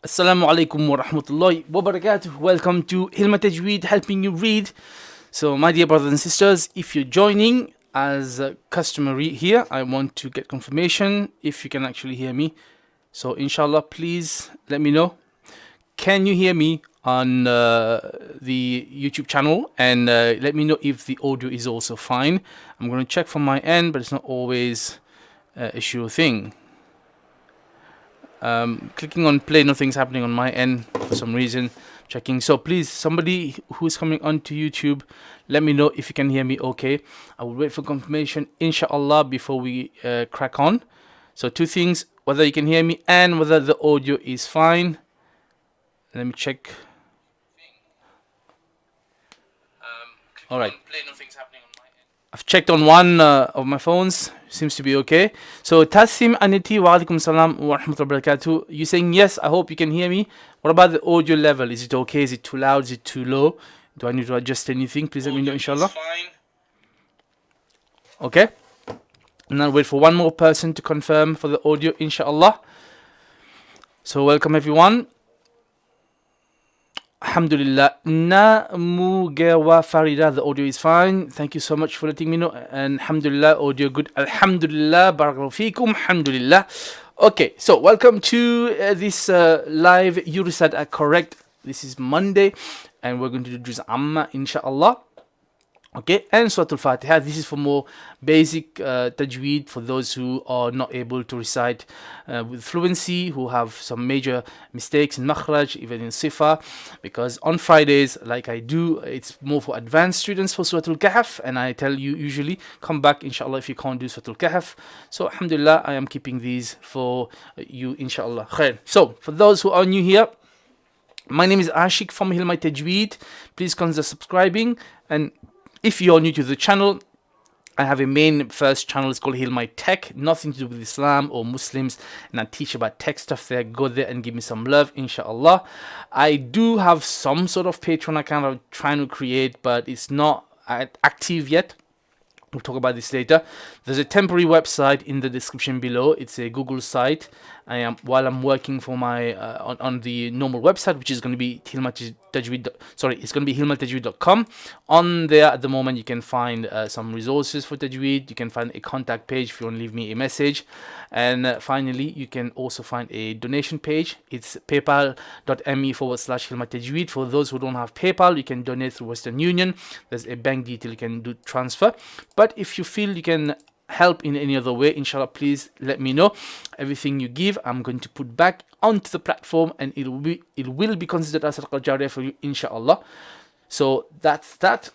Assalamu alaikum wa rahmatullahi wa barakatuh. Welcome to Hilma Tajweed, helping you read. So, my dear brothers and sisters, if you're joining as customary here, I want to get confirmation if you can actually hear me. So, inshallah, please let me know. Can you hear me on the YouTube channel? And let me know if the audio is also fine. I'm going to check from my end, but it's not always a sure thing. Clicking on play, nothing's happening on my end for some reason. Checking. So please, somebody who's coming onto YouTube, let me know if you can hear me okay. I will wait for confirmation, inshallah, before we crack on. So two things, whether you can hear me and whether the audio is fine. Let me check. All right. I've checked on one of my phones. Seems to be okay. So Tasneem Aniti wa alaikum salam wa rahmatullahi wa barakatuh. You saying yes? I hope you can hear me. What about the audio level? Is it okay? Is it too loud? Is it too low? Do I need to adjust anything? Please let me know, inshallah. Okay. And I'll wait for one more person to confirm for the audio, inshallah. So welcome everyone. Alhamdulillah. Namugawa Farida, the audio is fine. Thank you so much for letting me know. And Alhamdulillah, audio good. Alhamdulillah, barakallahu feekum. Alhamdulillah. Okay, so welcome to this live. You Recite are correct. This is Monday, and we're going to do Juz Amma, Insha Allah. Okay, and Surah Al Fatihah. This is for more basic Tajweed for those who are not able to recite with fluency, who have some major mistakes in Makhraj, even in Sifa. Because on Fridays, like I do, it's more for advanced students for Surah Al Kahf, and I tell you usually come back, inshallah, if you can't do Surah Al Kahf. So, alhamdulillah, I am keeping these for you, inshallah. Khair. So, for those who are new here, my name is Ashik from healmytajweed. Please consider subscribing. And if you're new to the channel, I have a main first channel. It's called Heal My Tech. Nothing to do with Islam or Muslims. And I teach about tech stuff there. Go there and give me some love, inshallah. I do have some sort of Patreon account I'm trying to create, but it's not active yet. We'll talk about this later. There's a temporary website in the description below. It's a Google site. While I'm working for my on the normal website, which is going to be it's going to be healmytajweed.com. On there at the moment, you can find some resources for Tajweed. You can find a contact page if you want to leave me a message. And finally, you can also find a donation page. It's paypal.me/healmytajweed. For those who don't have PayPal, you can donate through Western Union. There's a bank detail you can do transfer. But if you feel you can help in any other way, inshallah, please let me know. Everything you give, I'm going to put back onto the platform, and it will be considered as sadaqah jariyah for you, inshallah. So that's that.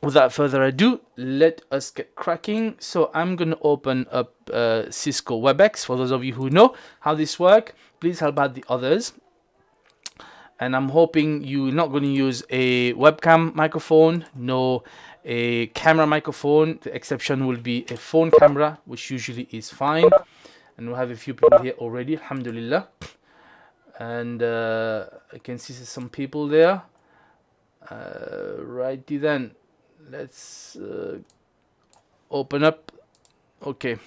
Without further ado, let us get cracking. So I'm going to open up Cisco Webex. For those of you who know how this works, please help out the others. And I'm hoping you're not going to use a webcam microphone, no a camera microphone. The exception will be a phone camera, which usually is fine. And we'll have a few people here already, alhamdulillah. And I can see some people there. Righty then. Let's open up. Okay.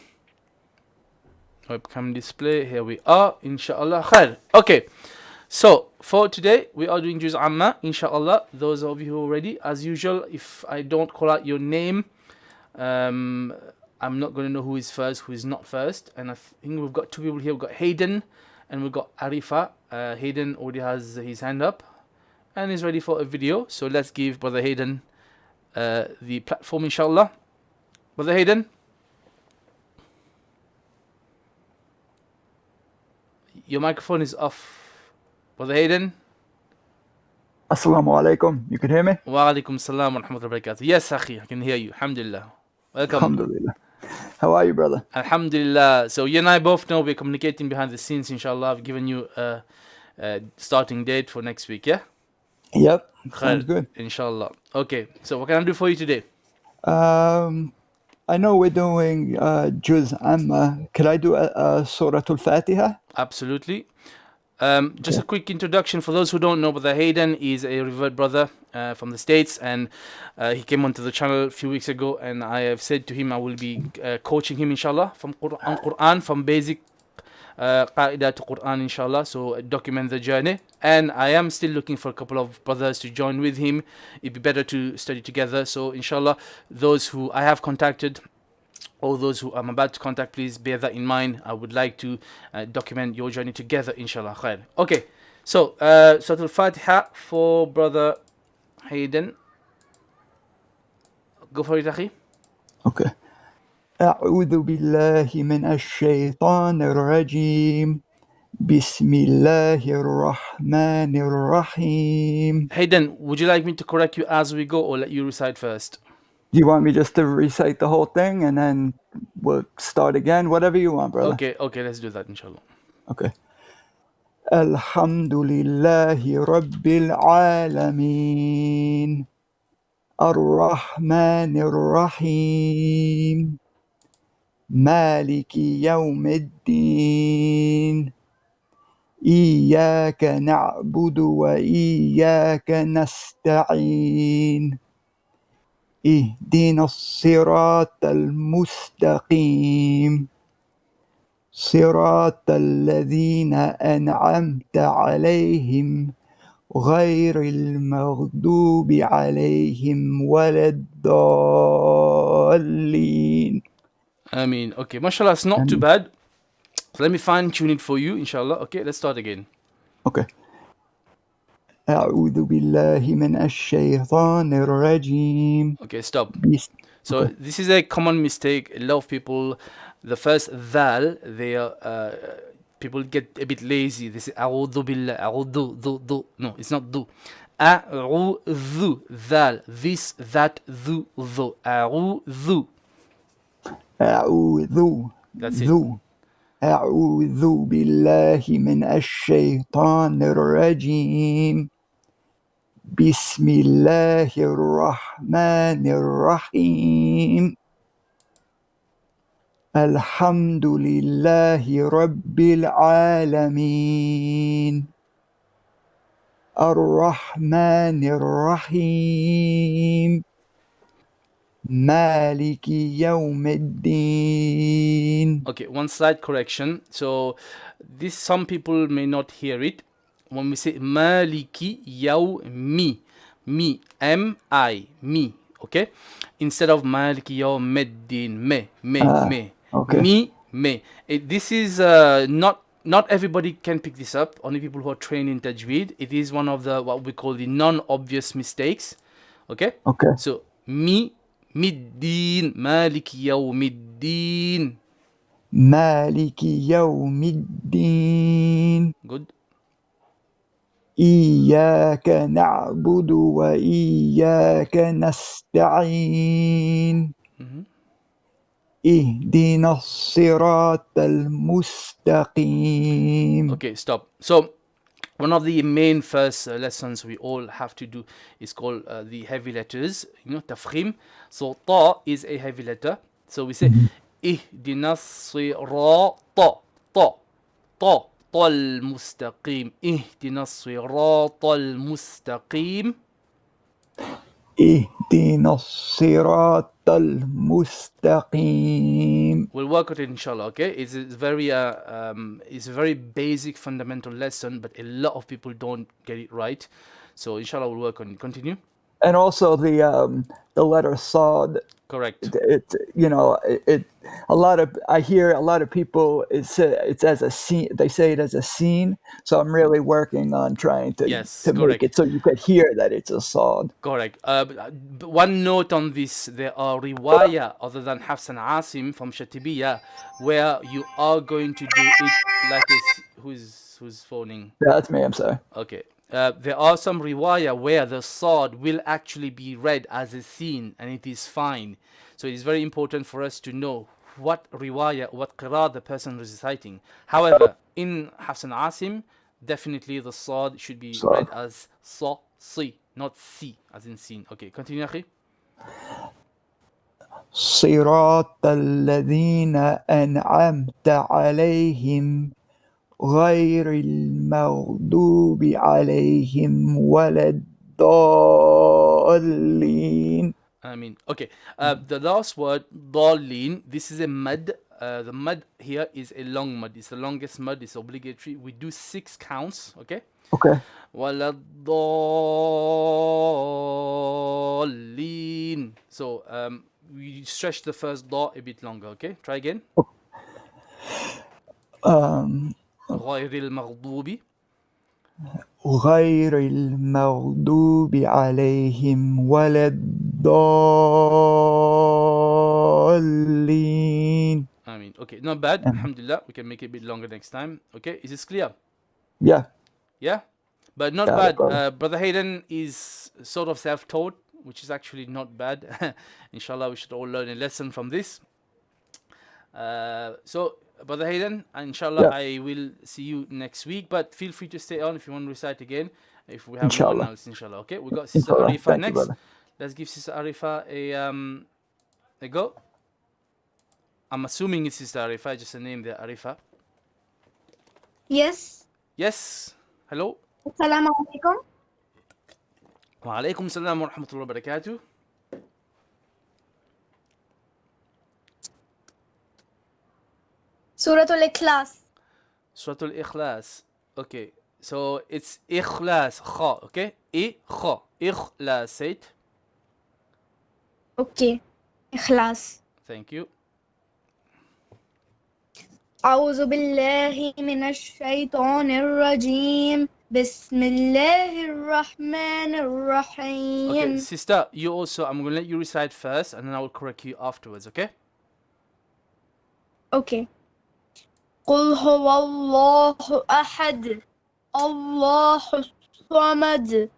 Webcam display. Here we are. Inshallah. Khair. Okay. So, for today, we are doing Juz Amma, inshallah. Those of you who are ready, as usual, if I don't call out your name, I'm not going to know who is first, who is not first. And I think we've got two people here. We've got Hayden and we've got Arifa. Hayden already has his hand up and is ready for a video. So, let's give Brother Hayden the platform, inshallah. Brother Hayden. Your microphone is off. Brother Hayden. Assalamu alaikum. You can hear me? Wa alaikum salam wa rahmatullahi wa barakatuh. Yes, Akhi, I can hear you. Alhamdulillah. Welcome. Alhamdulillah. How are you, brother? Alhamdulillah. So you and I both know we're communicating behind the scenes, inshallah. I've given you a starting date for next week, yeah? Yep. Sounds good. Inshallah. Okay, so what can I do for you today? I know we're doing Juz Amma. Could I do Surah Al Fatihah? Absolutely. Just a quick introduction for those who don't know, Brother Hayden is a revered brother from the States, and he came onto the channel a few weeks ago, and I have said to him I will be coaching him, inshallah, from Quran, from basic Qaida to Quran, inshallah. So document the journey. And I am still looking for a couple of brothers to join with him. It'd be better to study together. So inshallah, those who I have contacted, all those who I'm about to contact, please bear that in mind. I would like to document your journey together, inshallah. Khair. Okay, so Surah Al Fatihah for brother Hayden. Go for it, Akhi. Okay. أعوذ بالله من الشيطان الرجيم بسم الله الرحمن الرحيم. Hayden, would you like me to correct you as we go, or let you recite first? Do you want me just to recite the whole thing and then we'll start again? Whatever you want, brother. Okay, let's do that, inshallah. Okay. الحمد لله رب العالمين الرحمن الرحيم مالك يوم الدين إياك نعبد وإياك نستعين اهدنا الصراط المستقيم صراط الذين أنعمت عليهم غير المغضوب عليهم ولا الضالين. Okay, mashallah, it's not too bad. So let me fine tune it for you, inshallah. Okay, let's start again. Okay. أعوذ بالله من الشيطان الرجيم. Okay, stop. So this is a common mistake. A lot of people, the first dhal, they people get a bit lazy. They say أعوذ بالله, أعوذ. No, it's not do. أعوذ, dhal, this, that, dhu, dhu. أعوذ. أعوذ. That's it. أعوذ بالله من الشيطان الرجيم بسم الله الرحمن الرحيم الحمد لله رب العالمين الرحمن الرحيم مالك يوم الدين. Okay, one slight correction. So this, some people may not hear it. When we say Maliki Yawmi, me, M-I, me, okay? Instead of Maliki Yawmiddin, me. Okay. Me. This is not everybody can pick this up. Only people who are trained in Tajweed. It is one of the, what we call the non-obvious mistakes, okay? Okay. So, Middin, Maliki Yawmiddin. Maliki Yawmiddin. Good. إياك نعبد وإياك نستعين اهدنا الصراط المستقيم. Okay, stop. So one of the main first lessons we all have to do is called the heavy letters, tafkhim. So ta is a heavy letter. So we say اهدنا الصراط ta المستقيم اهدنا الصراط المستقيم. اهدنا الصراط المستقيم. We'll work on it, inshallah. Okay, it's a very basic fundamental lesson, but a lot of people don't get it right. So inshallah, we'll work on it. Continue. And also the letter Sad. Correct. I hear a lot of people it's as a scene. They say it as a scene. So I'm really working on trying to make it so you could hear that it's a Sad. Correct. One note on this: there are riwayah other than Hafs and Asim from Shatibiyah, where you are going to do it like this. Who's phoning? That's me. I'm sorry. Okay. There are some riwayah where the Sad will actually be read as a scene, and it is fine. So it is very important for us to know what riwayah, what qira the person is reciting. However, in Hafs and Asim, definitely the Sad should be read as sa, si, not si, as in scene. Okay, continue, Akhi. صراط الذين أنعمت عليهم غير المغضوب عليهم ولا الضالين. Okay. The last word, dalin, this is a mad. the mud here is a long mud. It's the longest mud. It's obligatory. We do 6 counts. Okay. Okay. ولا الضالين. So we stretch the first da a bit longer. Okay. Try again. غير المغضوب. غير المغضوب عليهم ولا الضالين. I mean, okay, not bad. Alhamdulillah. We can make it a bit longer next time. Okay, is this clear? Yeah. Yeah, but not Got bad. it, Brother Hayden is sort of self-taught, which is actually not bad. Inshallah, we should all learn a lesson from this. So, Brother Hayden, inshallah, I will see you next week. But feel free to stay on if you want to recite again. If we have no one else, inshallah. Okay, we got Sister Arifa next. Let's give Sister Arifa a go. I'm assuming it's Sister Arifa, just a name there, Arifa. Yes. Yes. Hello. Assalamu alaikum. Wa alaikum salam wa rahmatullahi wa barakatuh. Surah Al-Ikhlas. Surah Al-Ikhlas. Okay. So it's Ikhlas. Kha. Okay. Kha. Ikhlas. Say it. Okay. Ikhlas. Thank you. أعوذ بالله من الشيطان الرجيم بسم الله الرحمن الرحيم. Okay, sister, you also, I'm going to let you recite first and then I will correct you afterwards, okay? Okay. قل هو الله أحد الله الصمد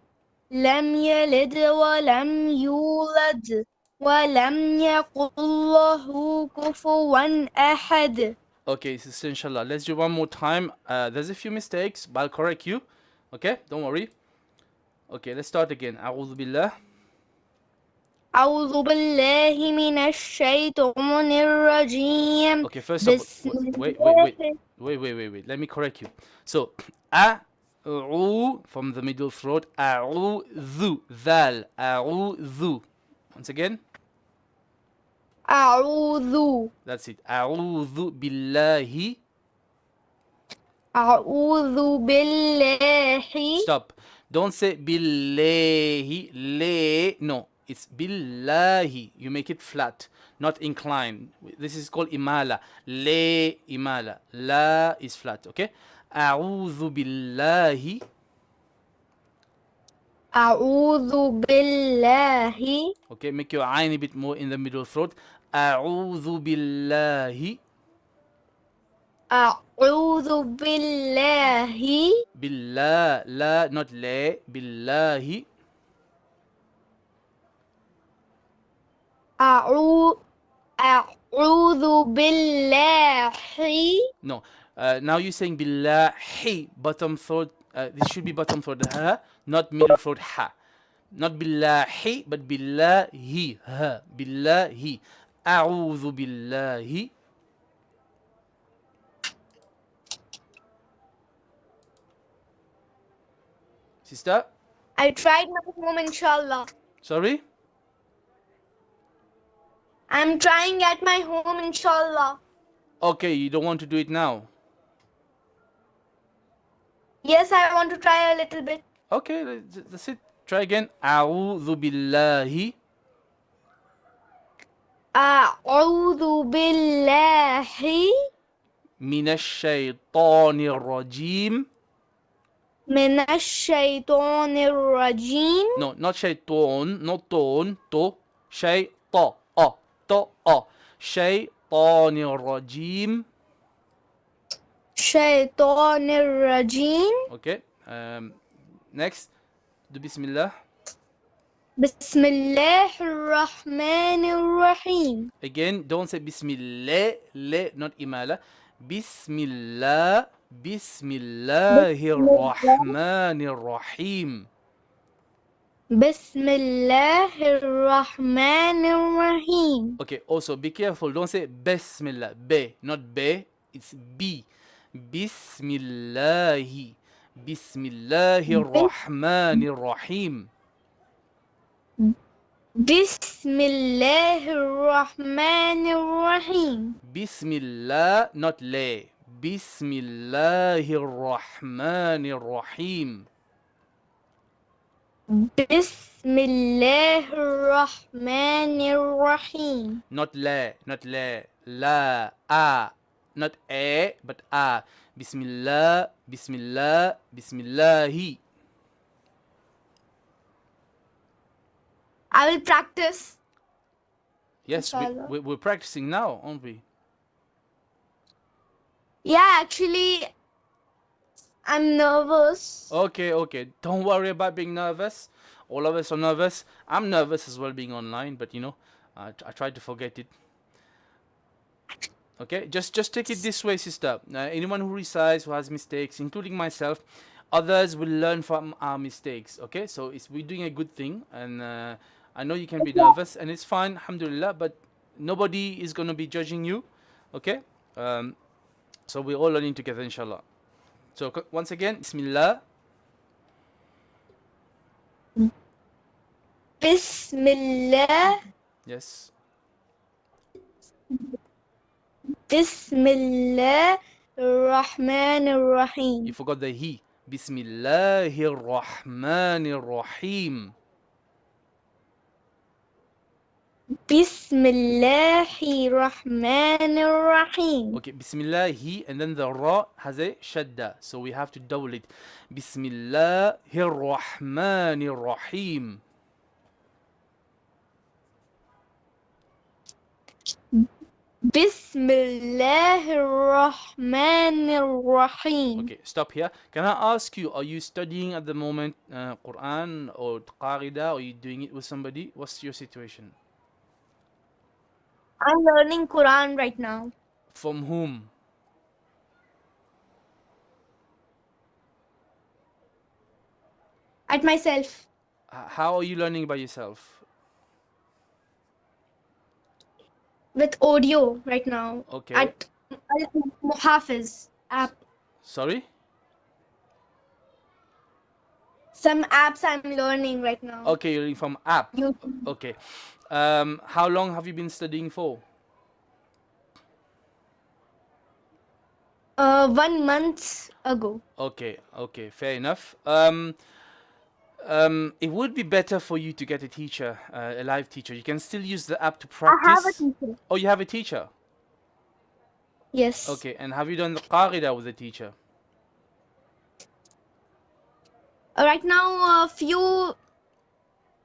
لم يلد ولم يولد ولم يكن له كفوا أحد. Okay, sister, inshallah. Let's do one more time. There's a few mistakes, but I'll correct you. Okay, don't worry. Okay, let's start again. أعوذ بالله. أعوذ بالله من الشيطان الرجيم. Okay, first of all, wait. Let me correct you. So, from the middle throat. أعوذ. Dhal. أعوذ. Once again. أعوذ. That's it. أعوذ بالله. أعوذ بالله. Stop. Don't say billahi. Le. No. It's billahi. You make it flat, not inclined. This is called imala. Le imala. La is flat. Okay. أعوذ بالله. أعوذ بالله. Okay. Make your ayn a bit more in the middle throat. أعوذ بالله. أعوذ بالله. بالله. La, not le. بالله. أعوذ بالله. No. Now you're saying billahi. Bottom throat. This should be bottom throat ha, not middle throat ha. Not billahi, but billahi ha. Billahi. أعوذ بالله. Sister? I tried my home, inshallah. Sorry? I'm trying at my home, inshallah. Okay, you don't want to do it now? Yes, I want to try a little bit. Okay, that's it. Try again. أعوذ بالله. أعوذ بالله من الشيطان الرجيم. من الشيطان الرجيم. No, not shaitan, not ton, to. Shayta, to, شيطان الرجيم. شيطان الرجيم. Okay. Next. Do Bismillah. بسم الله الرحمن الرحيم. Again, don't say Bismillah, le, not imala. Bismillah, Bismillahir Rahmanir Rahim. بسم الله الرحمن الرحيم. Okay, also be careful. Don't say Bismillah, be, not be. It's B. Bismillahi. Bismillahir Rahmanir Rahim. Bismillahirrahmanirrahim. Bismillah, not le. Bismillahirrahmanirrahim. Bismillahirrahmanirrahim. Not la, not la. La, a. Not a, but a. Bismillah, Bismillah, Bismillahi. I will practice. Yes, Inshallah. we're practicing now, aren't we? Yeah, actually, I'm nervous. Okay, okay. Don't worry about being nervous. All of us are nervous. I'm nervous as well being online, but you know, I try to forget it. Okay, just take it this way, sister. Anyone who recites, who has mistakes, including myself, others will learn from our mistakes. Okay, so we're doing a good thing, and I know you can be nervous, and it's fine, alhamdulillah, but nobody is going to be judging you. Okay, so we're all learning together, inshallah. So once again, Bismillah. Bismillah. Yes. Bismillahirrahmanirrahim. You forgot the he. Bismillahirrahmanirrahim. Bismillahirrahmanirrahim. Okay, Bismillah, he, and then the ra has a shadda, so we have to double it. Bismillahirrahmanirrahim. Bismillahirrahmanirrahim. Okay, stop here. Can I ask you, are you studying at the moment Quran or Qarida, or are you doing it with somebody? What's your situation? I'm learning Quran right now. From whom? At myself. How are you learning by yourself? With audio right now. Okay. At Muhafiz app. Sorry? Some apps I'm learning right now. Okay, you're learning from app. YouTube. Okay. How long have you been studying for? 1 month ago. Okay, okay, fair enough. It would be better for you to get a teacher, a live teacher. You can still use the app to practice. I have a teacher. Oh, you have a teacher? Yes. Okay, and have you done the Qarida with the teacher? Right now, a few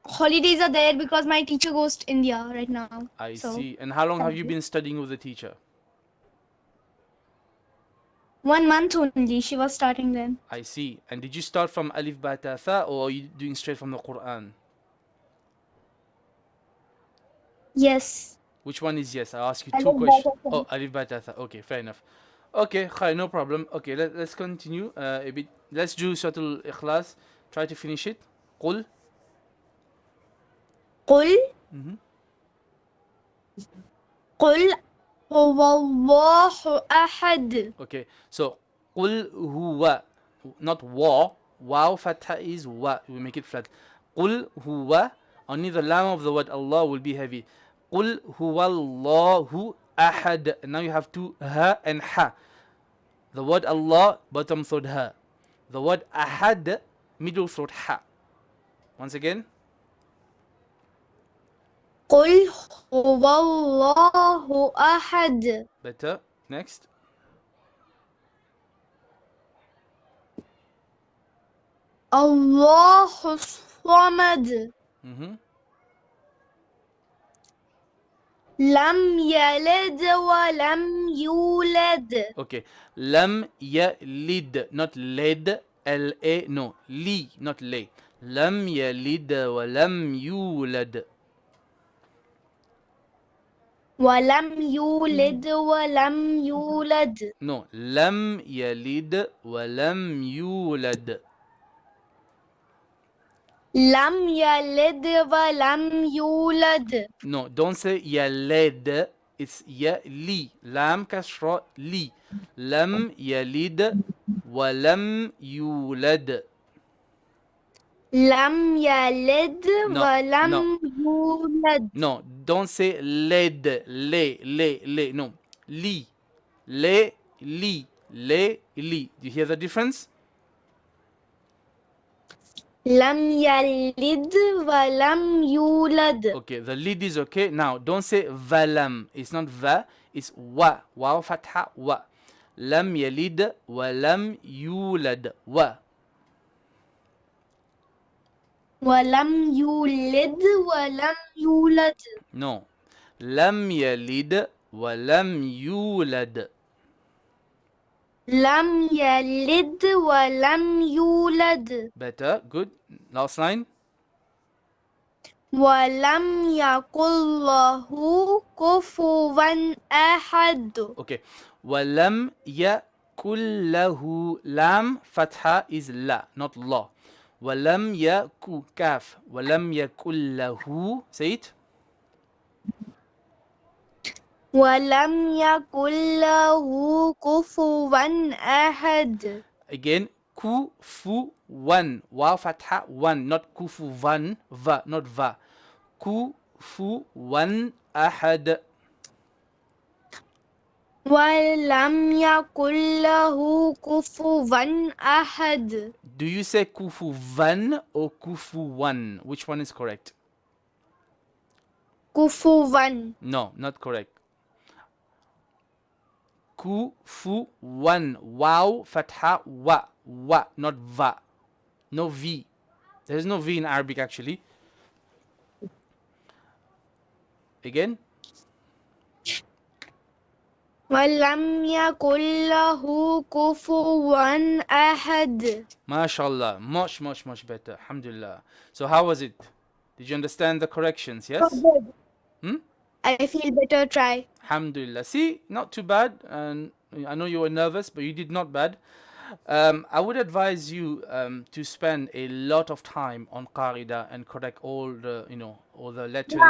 holidays are there because my teacher goes to India right now. I So, see. And how long have you been studying with the teacher? 1 month only. She was starting then. I see. And did you start from Alif Ba Ta Tha, or are you doing straight from the Quran? Yes. Which one is yes? I ask you Alif two Ba questions. Ta Tha. Oh, Alif Ba Ta Tha. Okay, fair enough. Okay, khair, no problem. Okay, let's continue a bit. Let's do Surah Al Ikhlas. Try to finish it. Qul. قل Mhm. قل هو الله أحد. Okay, so Qul huwa, not wa. Wow fatha is wa. We make it flat. Qul huwa. Only the lam of the word Allah will be heavy. Qul huwa Allahu ahad. And now you have two ha and ha. The word Allah, bottom third ha. The word ahad, middle third ha. Once again. قل هو الله أحد. Better. Next. الله الصمد. Mm-hmm. لم يلد ولم يولد. Okay. Lam yalid, not led. L-A, no. Li, not lay. Lam yalid wa lam yulad. ولم يولد ولم يولد. No. Lam yalid wa lam yulad. لم يلد ولم يولد. No. Don't say yalid. It's yali. Lam kasra li. Lam yalid wa lam yulad. Lam yalid No, wa lam no. yulad. No, don't say led, le. No, li, le, li, li. Do you hear the difference? Lam yalid wa lam yulad. Okay, the lid is okay. Now, don't say valam. It's not va, it's wa. Waw fatha wa. Lam yalid wa lam yulad wa. Wa lam yulid wa lam yulad. No. Lam yalid wa lam yulad. Lam yalid wa lam yulad. Better, good. Last line. Wa lam yakul lahu kufuwan ahad. Okay. Walam yakul lahu. Lam fatha is la, not la. Walam yaku kaf. Walam yakul lahu. Say it. Walam yakul lahu kufuwan ahad. Again, kufu one. Wa fatha one, not kufu van. Va, not va. Kufu one ahad. Walam yakul lahu kufuwan ahad. Do you say kufu van or kufu one? Which one is correct? Kufuwan. No, not correct. Kufu one. Wow fatha wa. Wa, not va. No V. There's no V in Arabic actually. Again. Walam yakul lahu kufuwan ahad. MashaAllah. Much better. Alhamdulillah. So how was it? Did you understand the corrections? Yes? Hmm? I feel better. Try. Alhamdulillah. See, not too bad. And I know you were nervous, but you did not bad. I would advise you to spend a lot of time on Qarida and correct all the, all the letters.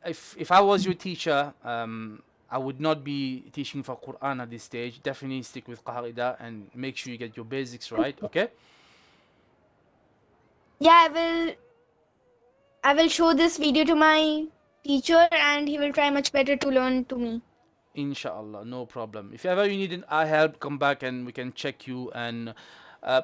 If I was your teacher, I would not be teaching for Quran at this stage. Definitely stick with Qarida and make sure you get your basics right. Okay? Yeah, I will show this video to my teacher and he will try much better to learn to me. Insha Allah, no problem. If ever you need our help, come back and we can check you. And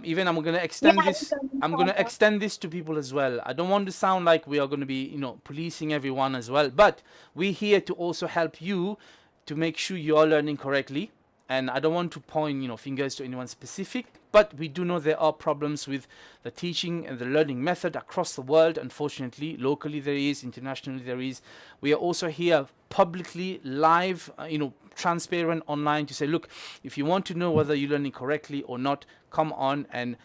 even I'm gonna extend this. I'm gonna extend this to people as well. I don't want to sound like we are gonna be, policing everyone as well. But we're here to also help you to make sure you are learning correctly. And I don't want to point, fingers to anyone specific. But we do know there are problems with the teaching and the learning method across the world. Unfortunately, locally there is, internationally there is. We are also here publicly, live, transparent online to say, look, if you want to know whether you're learning correctly or not, come on and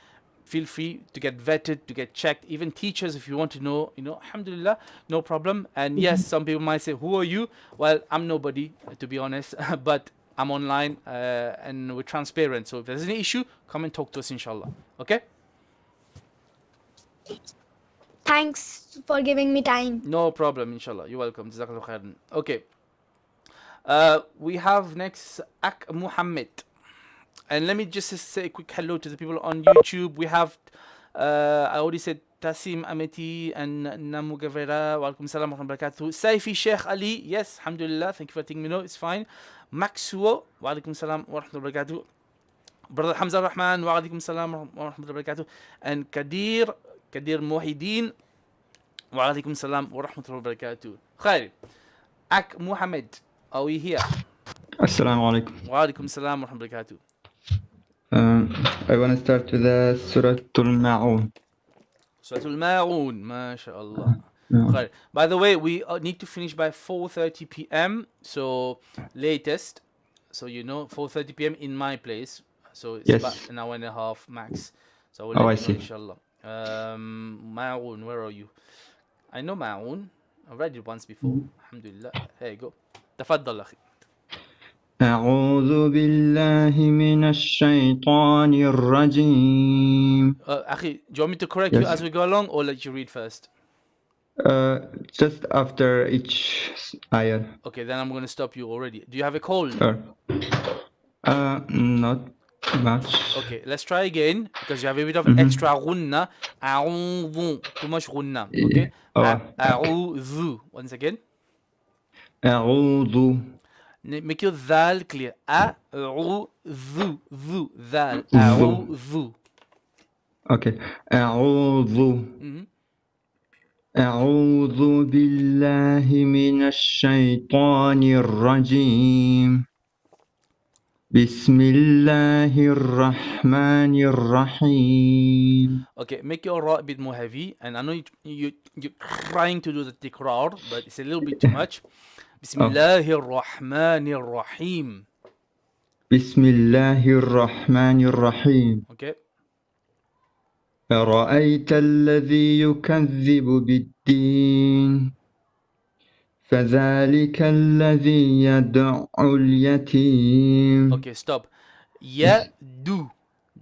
feel free to get vetted, to get checked. Even teachers, if you want to know, alhamdulillah, no problem. And yes, some people might say, who are you? Well, I'm nobody, to be honest, but I'm online and we're transparent. So if there's any issue, come and talk to us, inshallah. Okay? Thanks for giving me time. No problem, inshallah. You're welcome. Jazakallah khairan. Okay. We have next Ak Muhammad. And let me just say a quick hello to the people on YouTube. We have, I already said, Tasneem Ameti and Namu Gavera. Walaikum salam wa rahmatullahi wa barakatuh. Saifi Sheikh Ali. Yes, alhamdulillah. Thank you for letting me know. It's fine. Maxuo. Walaikum salam wa rahmatullahi wa barakatuh. Brother Hamza Rahman. Walaikum salam wa rahmatullahi wa barakatuh. And Kadir Muhyiddin. Walaikum salam wa rahmatullahi wa barakatuh. Khair. Ak Muhammad. Are we here? Assalamu alaikum. Walaikum salam wa rahmatullahi wa barakatuh. I want to start with the Surah Al Surah Al-Ma'un, mashallah. By the way, we need to finish by 4:30 p.m. So latest, so 4:30 p.m. in my place. So it's about an hour and a half max. So we'll let you know, inshallah. Ma'un, where are you? I know Ma'un. I've read it once before. Alhamdulillah. Here you go. تفضل أخي. أعوذ بالله من الشيطان الرجيم. Akhi, do you want me to correct you as we go along or let you read first? Just after each ayah. Okay, then I'm going to stop you already. Do you have a cold? Not. much. Okay, let's try again because you have a bit of extra ghunna. A'udhu. Too much ghunna. Okay? A'udhu. Once again. أعوذ. Make your dhal clear. A'udhu. Dhu. Dhal. ذو. A'udhu. Okay. أعوذ. أعوذ بالله من الشيطان الرجيم. بسم الله الرحمن الرحيم. Okay, make your ra a bit more heavy. And I know you're trying to do the tikrar, but it's a little bit too much. Bismillahir Rahmanir Rahim. بسم الله الرحمن الرحيم. Okay. أرأيت الذي يكذب بالدين فذلك الذي يدع اليتيم. Okay, stop. Ya do.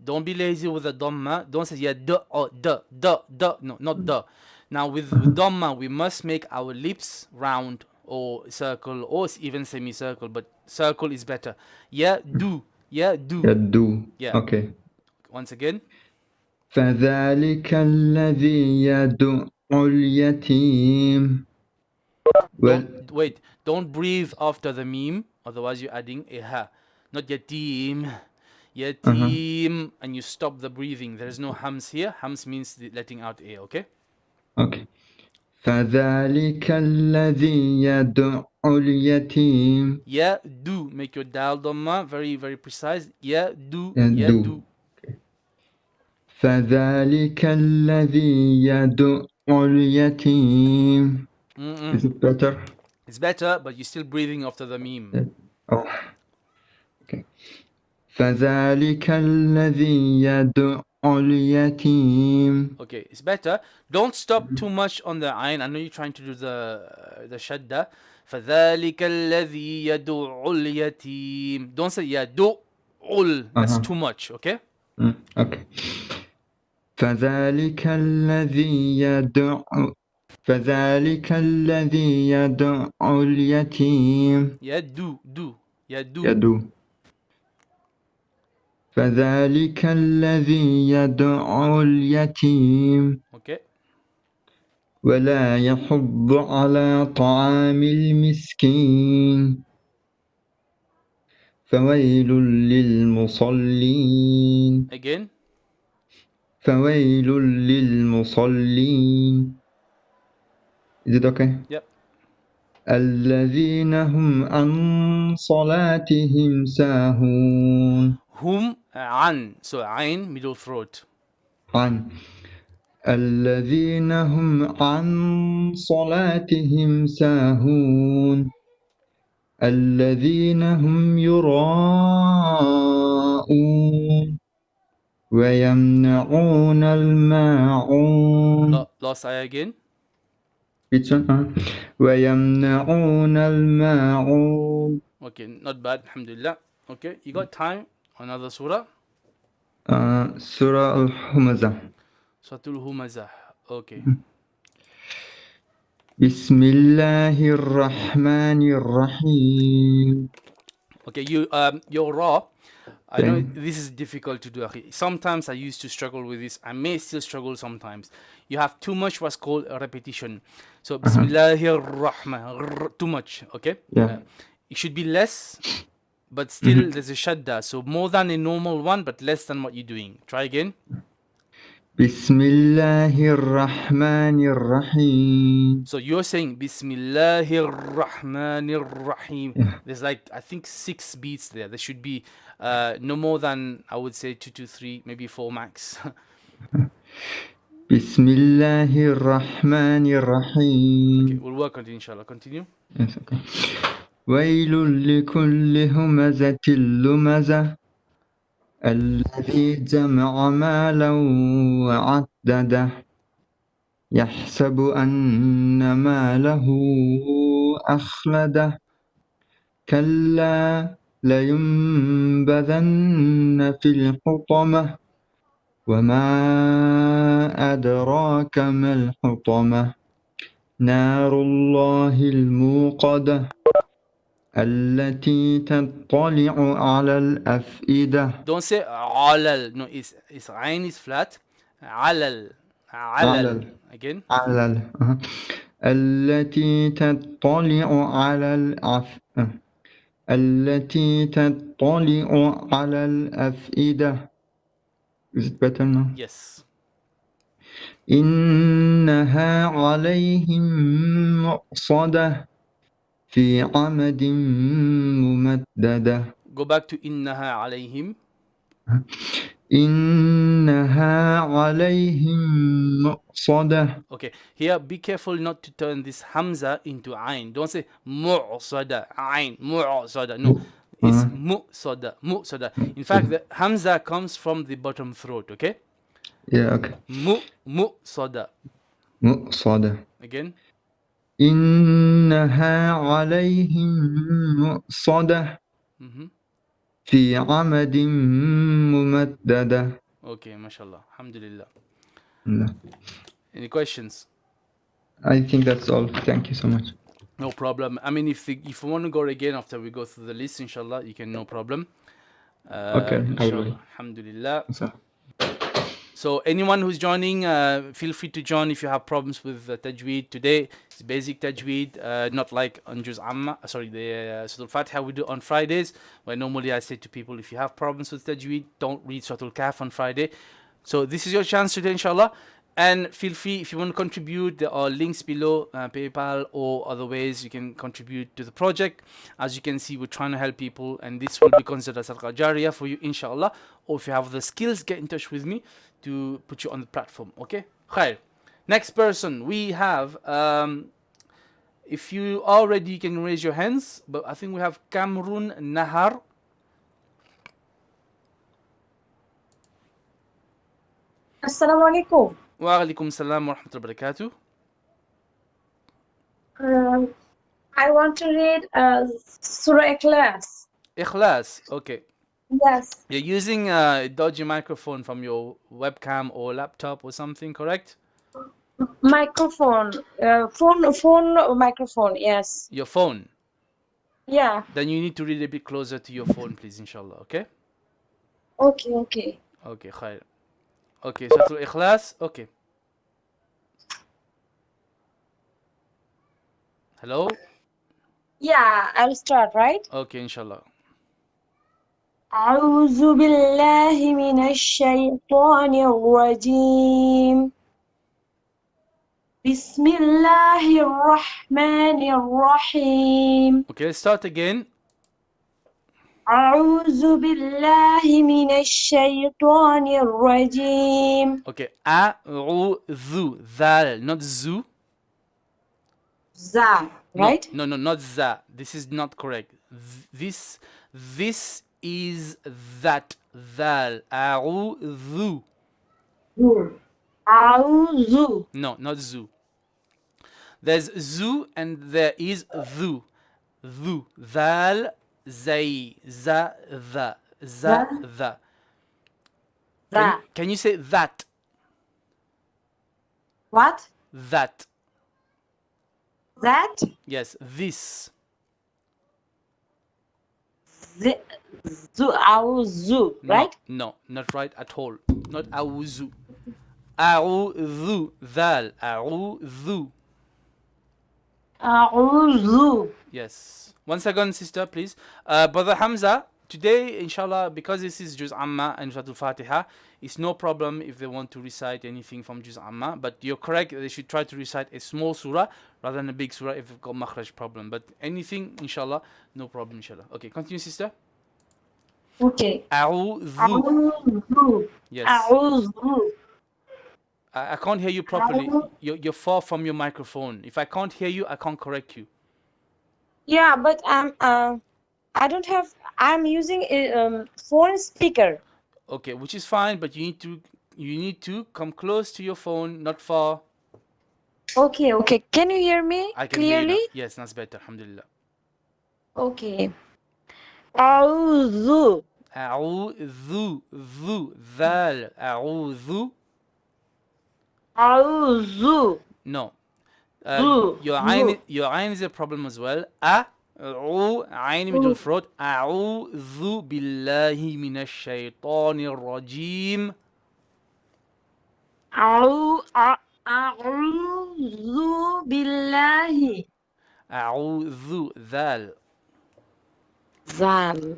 Don't be lazy with the dhamma. Don't say ya da or da. No, not da. Now with dhamma, we must make our lips round or circle or even semicircle, but circle is better. Ya do. Ya do. يدو. Yeah. Okay. Once again. فذلك الذي يدع اليتيم. Wait, don't breathe after the meme, otherwise you're adding a ha. Not yatim. Yatim. And you stop the breathing. There is no hams here. Hams means letting out air, okay? Okay. فذلك الذي يدع اليتيم. Ya do. Make your dal dhamma very, very precise. Ya do. يدو. Ya do. فذلك الذي يدع اليتيم. Is it better? It's better, but you're still breathing after the meme. Oh. Okay. فذلك الذي يدع اليتيم. Okay, it's better. Don't stop too much on the ayn. I know you're trying to do the shadda. فذلك الذي يدع اليتيم. Don't say يدع. That's too much, okay? Okay. فذلك الذي يدع اليتيم. يدو. يدو. فذلك الذي يدع اليتيم. Okay. ولا يحض على طعام المسكين. فويل للمصلين. Again. فويل للمصلين. Is it okay? Yep. الذين هم عن صلاتهم ساهون. Hum an. So ayn, middle throat. عن. الذين هم عن صلاتهم ساهون. الذين هم يراءون ويمنعون الماعون. Last ayah again. Which one? ويمنعون الماعون. Okay, not bad. Alhamdulillah. Okay, you got time? Another surah? Surah Al Fatihah. Suratul Humazah. Okay. بسم الله الرحمن الرحيم. Okay, your raw. I know this is difficult to do. Sometimes I used to struggle with this. I may still struggle sometimes. You have too much what's called a repetition. So Bismillahir Rahman. Too much. Okay. Yeah. It should be less, but still there's a shadda. So more than a normal one, but less than what you're doing. Try again. بسم الله الرحمن الرحيم. So you're saying Bismillahir Rahmanir Rahim. There's like, I think 6 beats there. There should be no more than, I would say, 2 to 3, maybe 4 max. بسم الله الرحمن الرحيم. Okay, we'll work on it, inshallah. Continue. Yes, okay. ويل لكل همزة لمزة الذي جمع مالا وعدده يحسب أن ماله أخلده كلا لينبذن في الحطمة وما أدراك ما الحطمة نار الله الموقدة. التي تطلع على الأفئدة. Don't say علل. No, it's عين is flat. علل. علل. Again. علل. التي تطلع على التي تطلع على الأفئدة. Is it better now? Yes. إنها عليهم مؤصدة في عمد ممددة. Go back to إنها عليهم. إنها عليهم مؤصدة. Okay, here be careful not to turn this hamza into ain. Don't say mu'sada, ain, mu'sada. No, it's mu'sada, mu'sada. In fact, the hamza comes from the bottom throat, okay? Yeah, okay. Mu'sada. مؤصدة. Again. إنها عليهم مؤصدة في عمد ممددة. Okay, mashallah. Alhamdulillah. No. Any questions? I think that's all. Thank you so much. No problem. I mean, if you want to go again after we go through the list, inshallah, you can, no problem. Okay, Inshallah. Alhamdulillah. So anyone who's joining, feel free to join if you have problems with Tajweed. Today it's basic Tajweed, not like on Juz Amma, the Surah Al Fatihah we do on Fridays, where normally I say to people, if you have problems with Tajweed, don't read Surah Al Kahf on Friday. So this is your chance today, inshallah. And feel free, if you want to contribute, there are links below, PayPal or other ways you can contribute to the project. As you can see, we're trying to help people, and this will be considered as Sadaqah Jariyah for you, inshallah. Or if you have the skills, get in touch with me to put you on the platform, okay? Khair. Next person, we have, if you are ready, you can raise your hands, but I think we have Cameroon Nahar. Assalamu alaikum. Wa alaikum salam wa rahmatullahi wa barakatuh. I want to read Surah Ikhlas. Ikhlas, okay. Yes. You're using a dodgy microphone from your webcam or laptop or something, correct? Microphone. Phone microphone, yes. Your phone. Yeah. Then you need to read a bit closer to your phone, please, inshallah, okay? Okay, okay. Okay, khair. Okay, Surah Al-Ikhlas, okay. Hello? Yeah, I'll start, right? Okay, inshallah. أعوذ بالله من الشيطان الرجيم بسم الله الرحمن الرحيم. Okay, let's start again. أعوذ بالله من الشيطان الرجيم. Okay, a'udhu, dhal, not zu. Za, right? No, not za. This is not correct. This is that, dhal, a'udhu. A'udhu. No, not zu. There's zu and there is dhu. Dhu, dhal, zay, za, dha, za, dha. Can you say that? What? That. That? Yes, this. A'udhu, right? No, not right at all. Not a'udhu. A'udhu, dhal, a'udhu. A'udhu. Yes. 1 second, sister, please. Brother Hamza, today, inshallah, because this is Juz Amma and Surah Al Fatihah, it's no problem if they want to recite anything from Juz Amma, but you're correct, they should try to recite a small surah rather than a big surah if they've got makhraj problem. But anything, inshallah, no problem, inshallah. Okay, continue, sister. Okay. A'udhu. A'udhu. Yes. A'udhu. I can't hear you properly. You're far from your microphone. If I can't hear you, I can't correct you. Yeah, but I don't have. I'm using a phone speaker. Okay, which is fine, but you need to come close to your phone, not far. Okay, okay. Can you hear me I can hear you clearly? now. Yes, that's better. Alhamdulillah. Okay. A'udhu. A'udhu, dhu, dhal, a'udhu. A'udhu. No. Dhu, Your dhu. ayn is a problem as well. A, عين middle throat. أعوذ بالله من الشيطان الرجيم. أعوذ بالله. أعوذ ذال. Zal.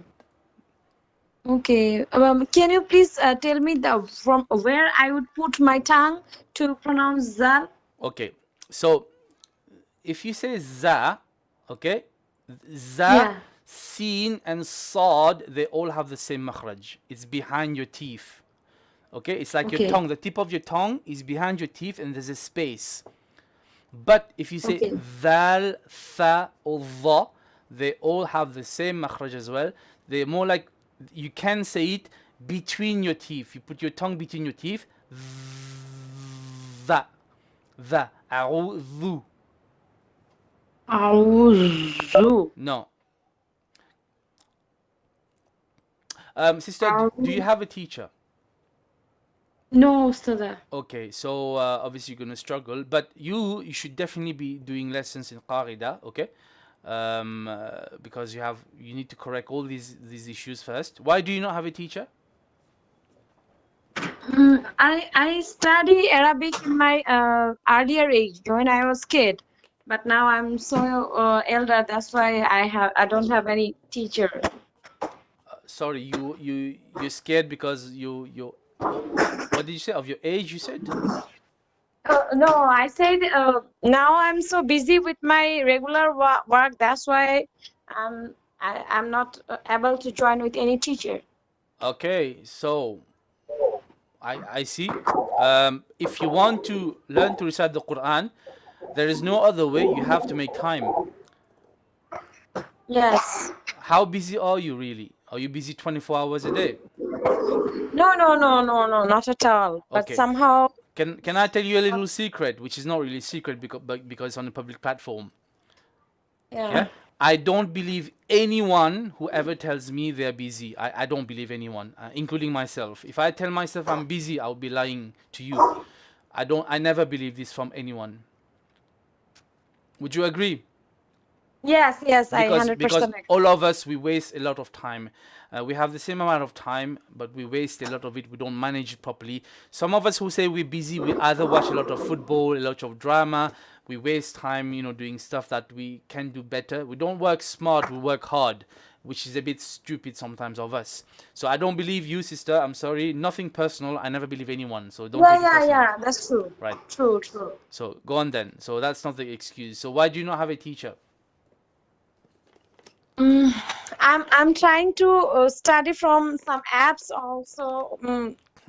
Okay. Can you please tell me from where I would put my tongue to pronounce Zal? Okay. So if you say za, okay, za, Yeah. sin and sad, they all have the same makhraj. It's behind your teeth. Okay, it's like your Okay. tongue. The tip of your tongue is behind your teeth, and there's a space. But if you say Okay. dhal, tha, or dha, they all have the same makhraj as well. They're more like, you can say it between your teeth. You put your tongue between your teeth. Dha, dha, a'udhu. Auzu. No. Sister, do you have a teacher? No, Ustadha. Okay, so obviously you're gonna struggle, but you should definitely be doing lessons in Qarida, okay? Because you need to correct all these issues first. Why do you not have a teacher? I study Arabic in my earlier age when I was kid, but now I'm so elder. That's why I don't have any teacher. Sorry, you're scared because you what did you say of your age? You said. No, I said now I'm so busy with my regular work. That's why I'm not able to join with any teacher. Okay, so I see. If you want to learn to recite the Quran, there is no other way. You have to make time. Yes. How busy are you really? Are you busy 24 hours a day? No, not at all. But Okay. somehow. Can I tell you a little secret, which is not really secret because it's on a public platform? Yeah. I don't believe anyone who ever tells me they're busy. I don't believe anyone, including myself. If I tell myself I'm busy, I'll be lying to you. I never believe this from anyone. Would you agree? Yes, I 100% Because agree. all of us, we waste a lot of time. We have the same amount of time, but we waste a lot of it. We don't manage it properly. Some of us who say we're busy, we either watch a lot of football, a lot of drama. We waste time, doing stuff that we can do better. We don't work smart, we work hard, which is a bit stupid sometimes of us. So I don't believe you, sister. I'm sorry. Nothing personal. I never believe anyone. So don't take it personal. Yeah, that's true. Right. True. So go on then. So that's not the excuse. So why do you not have a teacher? I'm trying to study from some apps also.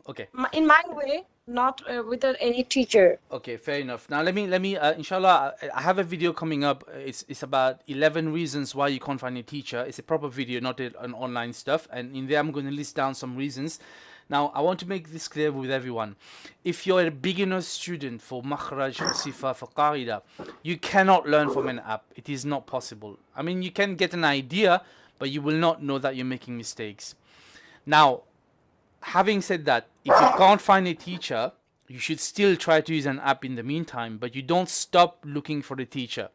Okay. In my way, not without any teacher. Okay, fair enough. Now let me inshallah, I have a video coming up. It's about 11 reasons why you can't find a teacher. It's a proper video, not an online stuff, and in there I'm going to list down some reasons. Now I want to make this clear with everyone. If you're a beginner student for makhraj, for sifa, for qaida, you cannot learn from an app. It is not possible. I mean, you can get an idea, but you will not know that you're making mistakes. Now, having said that, if you can't find a teacher, you should still try to use an app in the meantime, but you don't stop looking for the teacher,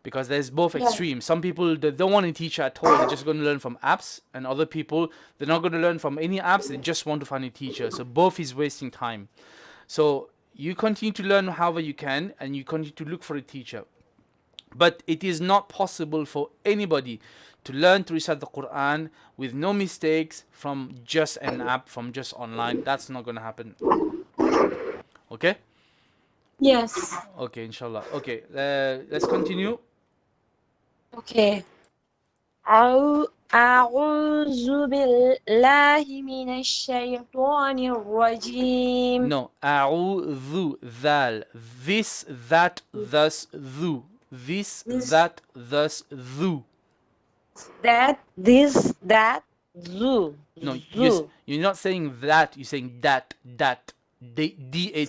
because there's both extremes. Some people, they don't want a teacher at all. They're just going to learn from apps, and other people, they're not going to learn from any apps. They just want to find a teacher. So both is wasting time. So you continue to learn however you can, and you continue to look for a teacher. But it is not possible for anybody to learn to recite the Quran with no mistakes from just an app, from just online. That's not going to happen. Okay? Yes. Okay, inshallah. Okay, let's continue. Okay. أعوذ بالله من الشيطان الرجيم. No, أعوذ ذال. This, that, thus, thu. This, that, thus, thu. That, this, that, zu. No, Zu. you're not saying that. You're saying that. D-A-T.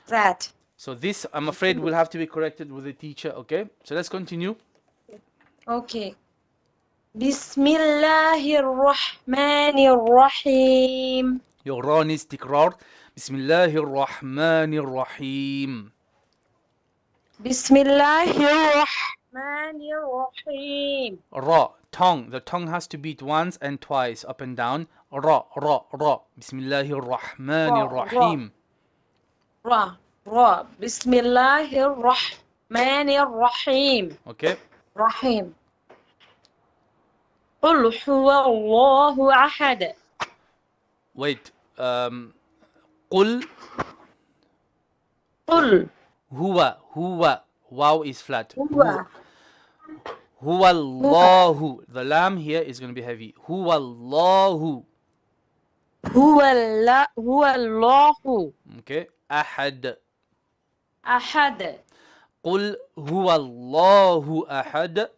That. So this, I'm afraid, will have to be corrected with a teacher. Okay, so let's continue. Okay. Bismillahirrahmanirrahim. Your ra needs tikrar. Bismillahir Rahmanir Rahim. Bismillahirrahmanirrahim. Ra, tongue. The tongue has to beat once and twice, up and down. Ra, ra, ra. Bismillahir Rahmanir Rahim. Ra, ra. Bismillahirrahmanirrahim. Okay. Rahim. Qul huwa Allahu ahad. Wait. Qul. Qul Huwa. Huwa. Wow is flat. huwa. Huwa Allahu. The lam here is going to be heavy. Huwa Allahu. Huwa Allahu Okay. Ahad. ahad. Qul huwa Allahu ahad.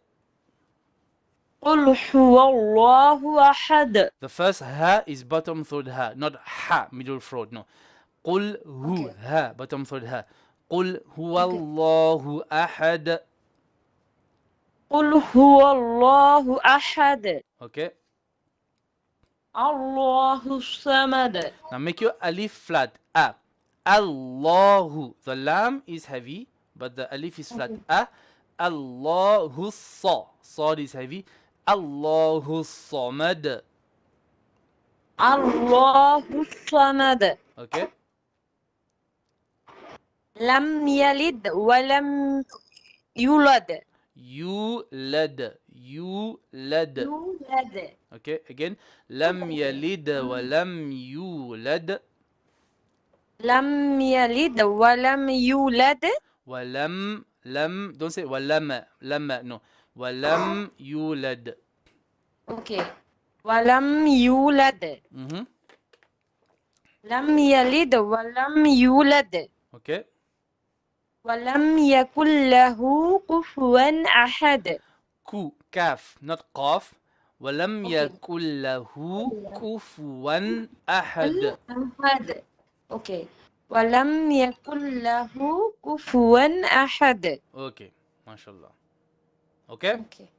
Qul huwa Allahu ahad. The first ha is bottom third ha, not ha, middle throat. No. Qul hu ha, bottom third ha. Qul huwa Allahu ahad. Qul huwa Allahu ahad. Okay. Allahu samad. Now make your alif flat. A. Allahu. The lam is heavy, but the alif is flat. A. Allahu sa. Sad is heavy. Allahu samad. Allahu samad. Okay. Lam yalid wa lam yulad. Yulad. Yulad. Yulad. Okay. Again. Lam yalid wa lam yulad. Lam yalid wa lam yulad. Walam. Lam. Don't say walam. Lam. No. Walam yulad. Okay. Wa lam yulad. Lam yalid wa lam yulad. Okay. ولم يكن له كفوا أحد. Ku. Kaf. Not qaf. ولم يكن له كفوا أحد. أحد. Okay. ولم يكن له كفوا أحد. Okay. MashaAllah. Okay? Okay.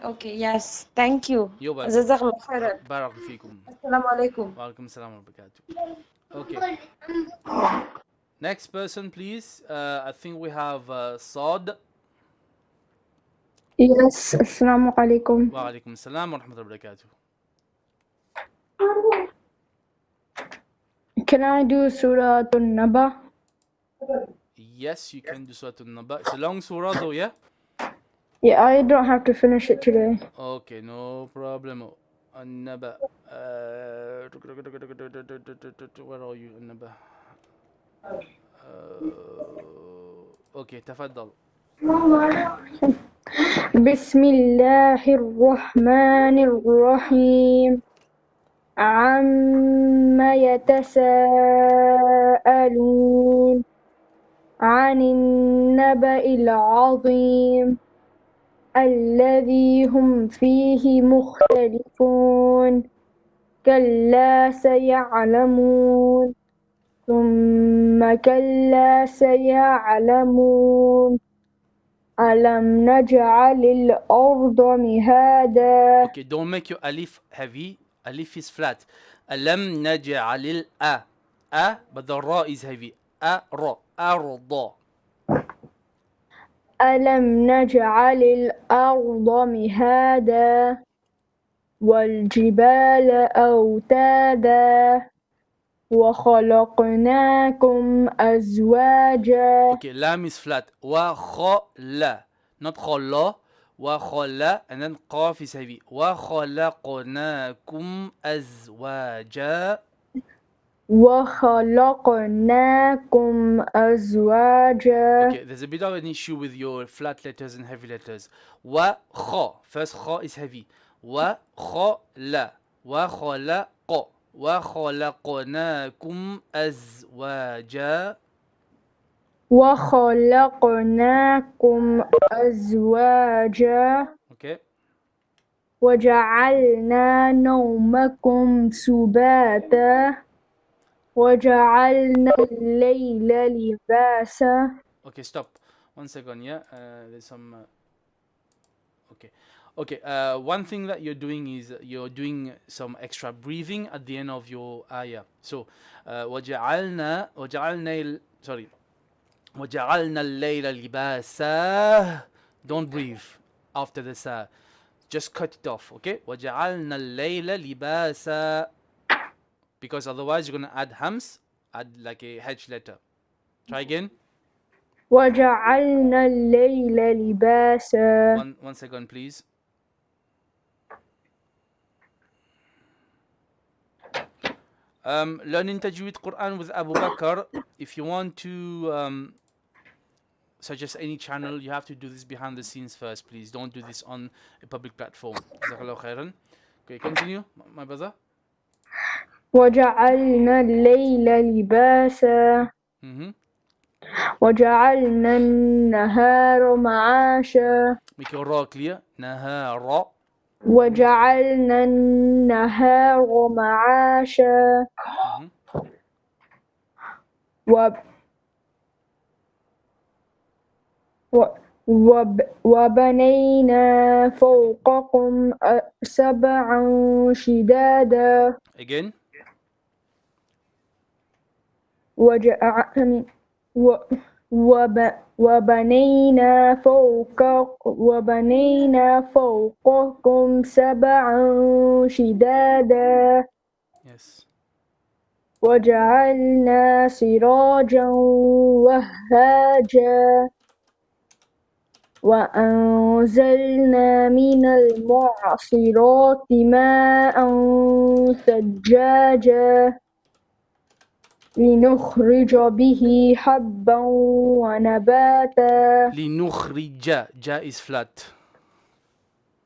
Okay, yes. Thank you. You're welcome. جزاك الله خيرا. بارك فيكم. السلام عليكم. وعليكم السلام ورحمة الله وبركاته. Okay. Next person, please. I think we have Saad. Yes, Assalamu alaikum. وعليكم السلام ورحمة الله وبركاته. Can I do Surah An-Naba? Yes, you can do Surah An-Naba. It's a long surah though, yeah? Yeah, I don't have to finish it today. Okay, no problem. An-Naba. Where are you, An-Naba? Okay, تفضل. بسم الله الرحمن الرحيم عما يتساءلون عن النبأ العظيم الذي هم فيه مختلفون كلا سيعلمون ثم كلا سيعلمون ألم نجعل الأرض مهادا. Okay, don't make your alif heavy. Alif is flat. ألم نجعل الأ. But the ra is heavy. را. أرض. ألم نجعل الأرض مهادا والجبال أوتادا وخلقناكم أزواجا. Okay, lam is flat. وخلا. Not خلا. وخلا. And then قاف is heavy. وخلقناكم أزواجا. وخلقناكم أزواجا. Okay, there's a bit of an issue with your flat letters and heavy letters. وخ. First خ is heavy. وخلا. وخلق. وخلقناكم أزواجا. وخلقناكم أزواجا. Okay. وجعلنا نومكم سباتا وجعلنا الليل لباسا. Okay, stop. 1 second, yeah. There's some... Okay. Okay, one thing that you're doing is you're doing some extra breathing at the end of your ayah. So, sorry. وَجَعَلْنَا اللَّيْلَ لِبَاسًا. Don't breathe after the sa. Just cut it off, okay? وَجَعَلْنَا اللَّيْلَ لِبَاسًا. Because otherwise you're going to add hams, add like a H letter. Try again. وجعلنا الليل لباسا. One second, please. Learning Tajweed Quran with Abu Bakr. If you want to suggest any channel, you have to do this behind the scenes first, please. Don't do this on a public platform. Jazakallahu khairan. Okay, continue, my brother. وجعلنا الليل لباسا. وجعلنا النهار معاشا. Make your ra clear. Nahar. وجعلنا النهار معاشا. وبنينا فوقكم سبعا شدادا. Again. وبنينا فوقكم سبعا شدادا. Yes. وجعلنا سراجا وهاجا. وأنزلنا من المعصرات ماء ثجاجا. لنخرج به حبا ونباتا. لنخرج. Ja is flat.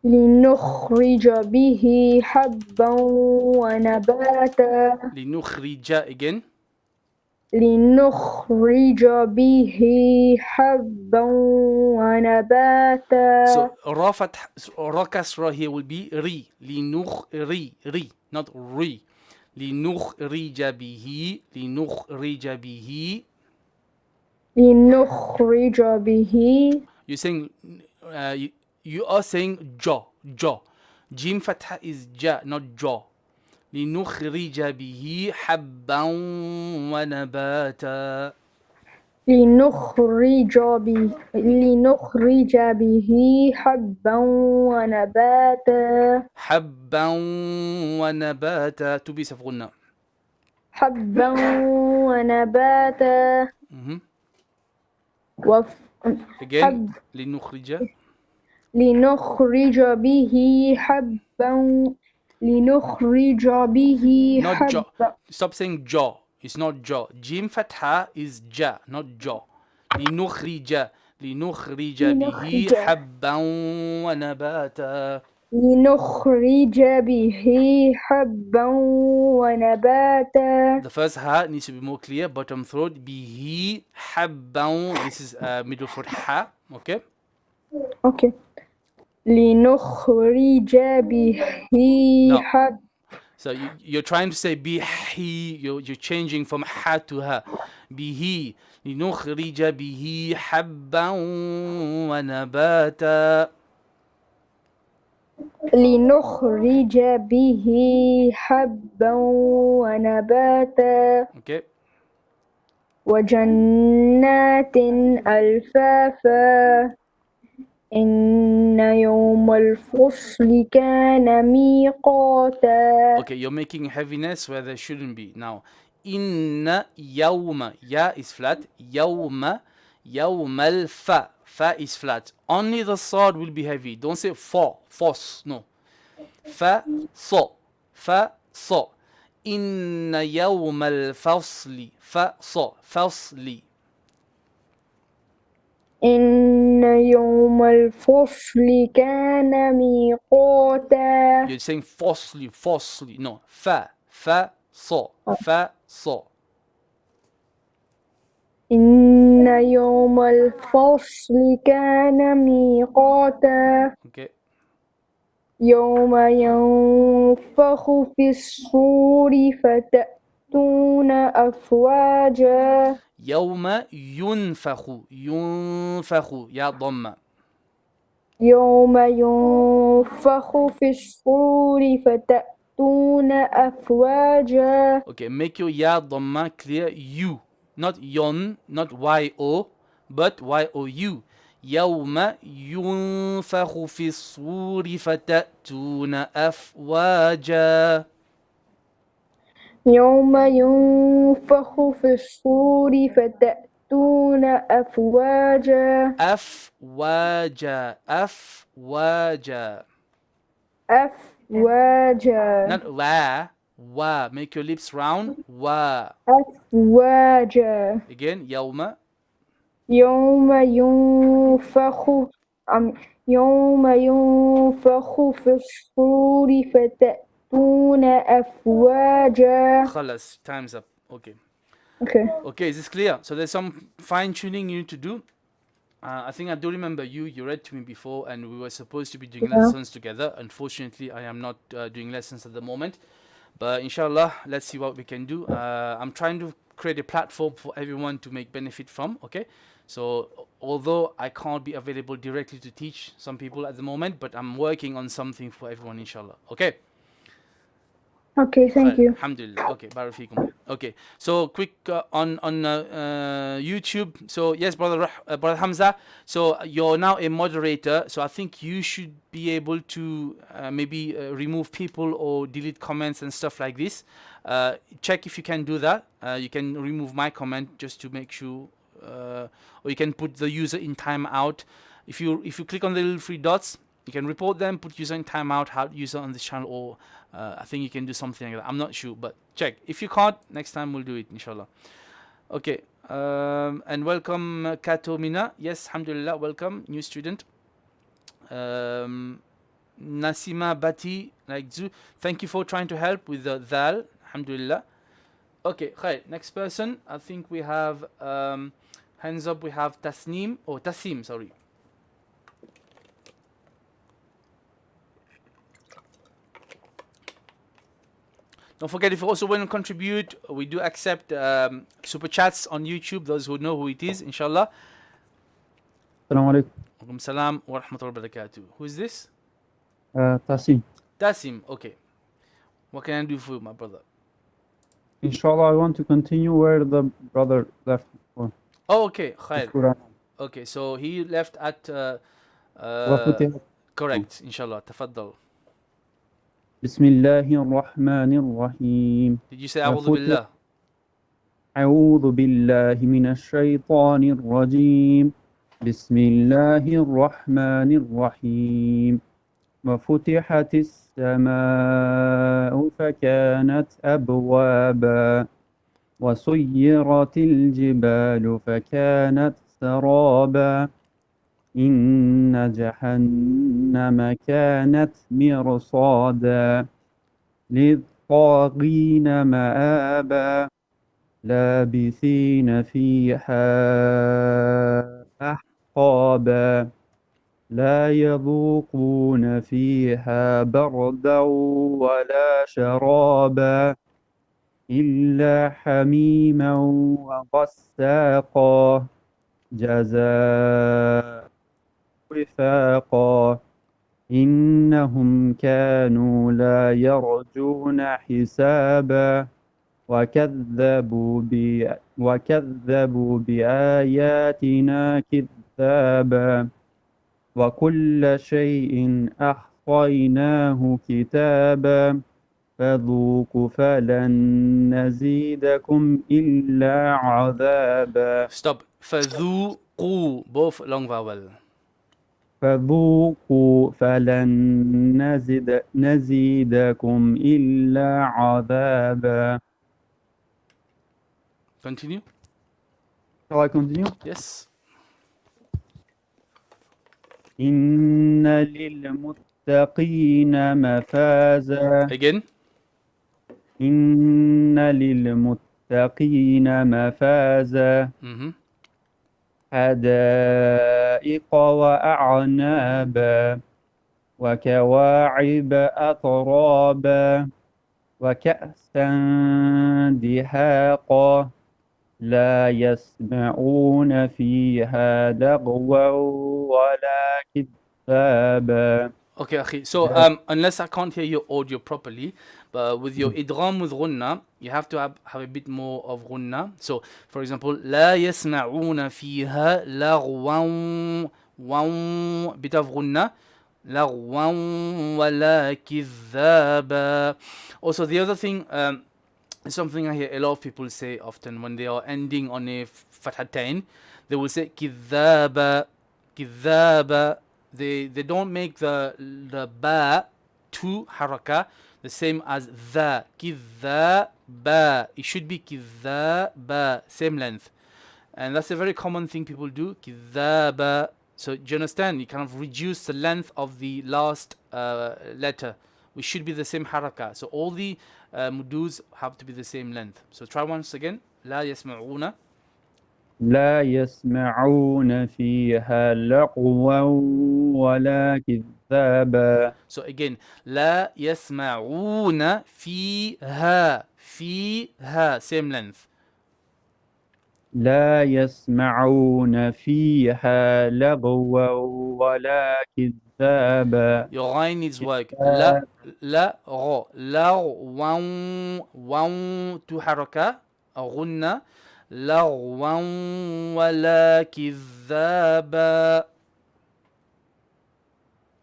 لنخرج به حبا ونباتا. لنخرج again. لنخرج به حبا ونباتا. So ra kasra here will be ri. Ri, not ri. لنخرج به. لنخرج به. لنخرج به. You're saying you are saying ja. Jim fatha is ja, not ja. لنخرج به حبا ونباتا. لنخرج به حبا ونباتا. حبا ونباتا. To be سفغنا. حبا ونباتا. Again. لنخرج به حبا. لنخرج به Not حبا. jaw. Stop saying jaw. It's not jaw. Jim fatha is ja, not jaw. لنخرج به حبا ونباتا. لنخرج به حبا ونباتا. The first ha needs to be more clear. Bottom throat. به حبا. This is middle throat ha. Okay. Okay. لنخرج به حبا. So you're trying to say bihi, you're changing from ha to ha. Bihi. لنخرج به حبا ونباتا. لنخرج به حبا ونباتا. Okay. وجنات ألفافا. إن يوم الفصل كان ميقاتا. Okay, you're making heaviness where there shouldn't be. Now, inna yawma. Ya is flat. Yawma. Yawmal fa. Fa is flat. Only the sword will be heavy. Don't say fos. No. Fa, so. Fa, so. Inna yawmal fasli. Fa, so. Fasli. إن يوم الفصل كان ميقاتا. You're saying falsely. No. Fa, so. Fa, so. إن يوم الفصل كان ميقاتا. Okay. يوم ينفخ في الصور فتأتون أفواجا. يوم ينفخ. يا ضمة. يوم ينفخ في الصور فتأتون أفواجا. Okay, make your ya ضمة clear. You, not yon, not yo. but Y-O-U. يوم ينفخ في الصور فتأتون أفواجا. يوم ينفخ في الصور فتأتون أفواجا. أفواجا. أفواجا. أفواجا. Not wa. Wa. Make your lips round. Wa. أفواجا. Again. يوم. يوم ينفخ يوم ينفخ في الصور فتأتون أفواجا. خلاص. Time's up. Okay. Okay. Is this clear? So there's some fine tuning you need to do. I think I do remember you read to me before, and we were supposed to be doing lessons together. Unfortunately, I am not doing lessons at the moment, but inshallah, let's see what we can do. I'm trying to create a platform for everyone to make benefit from. Okay, so although I can't be available directly to teach some people at the moment, but I'm working on something for everyone, inshallah. Okay, thank you. Alhamdulillah. Okay, barakallahu. Okay, so quick on YouTube. So yes, brother Hamza. So you're now a moderator. So I think you should be able to maybe remove people or delete comments and stuff like this. Check if you can do that. You can remove my comment just to make sure, or you can put the user in timeout. If you click on the little three dots, you can report them, put user in timeout, have user on this channel, or I think you can do something like that. I'm not sure, but check. If you can't, next time we'll do it, inshallah. Okay, and welcome Kato Mina. Yes, alhamdulillah, welcome, new student. Nasima Bati, like Zu, thank you for trying to help with the Dal, alhamdulillah. Okay, khair. Next person, I think we have, hands up, we have Tasneem, or Tasim, sorry. Don't forget, if you also want to contribute, we do accept super chats on YouTube, those who know who it is, inshallah. Assalamu alaikum. Alaikum salam wa rahmatullahi wa barakatuh. Who is this? Tasim. Tasim, okay. What can I do for you, my brother? Inshallah, I want to continue where the brother left before. Oh, okay. Khair. Okay, so he left at... correct, inshallah. Tafaddal. Bismillahir Rahmanir Rahim. Did you say A'udhu Billah? A'udhu Billahi Minash Shaitanir Rajim. Bismillahir Rahmanir Rahim. وفتحت السماء فكانت أبوابا وسيرت الجبال فكانت سرابا إن جهنم كانت مرصادا للطاغين مآبا لابثين فيها أحقابا لا يذوقون فيها بردا ولا شرابا إلا حميما وغساقا جزاء وفاقا إنهم كانوا لا يرجون حسابا وكذبوا بآياتنا كذابا وكل شيء أحصيناه كتابا فذوقوا فلن نزيدكم إلا عذابا. Stop. فذوقوا, both long vowel. فذوقوا فلن نزيدكم إلا عذابا. Continue. Shall I continue? Yes. إن للمتقين مفازا. Again. إن للمتقين مفازا. حدائق وأعنابا وكواعب أترابا وكأسا دهاقا لا يسمعون فيها لغوا ولا كذابا. Okay, akhi. So unless I can't hear your audio properly, but with your idgham with ghunna, you have to have a bit more of ghunna. So for example, لا يسمعون فيها لغوا bit of ghunna. لغوا ولا كذابا. Also the other thing, something I hear a lot of people say often when they are ending on a fathatain, they will say كذابا كذابا. They don't make the ba two haraka the same as the كذابا. It should be كذابا, same length. And that's a very common thing people do, كذابا. So do you understand? You kind of reduce the length of the last letter, which should be the same haraka. So all the mudus have to be the same length. So try once again. لا يسمعون. لا يسمعون فيها لغوا ولا كذابا. So again, لا يسمعون فيها same length. لا يسمعون فيها لغوا ولا كذابا. Your line needs work. لا غو واو تو حركة غنة لغوا ولا كذابا.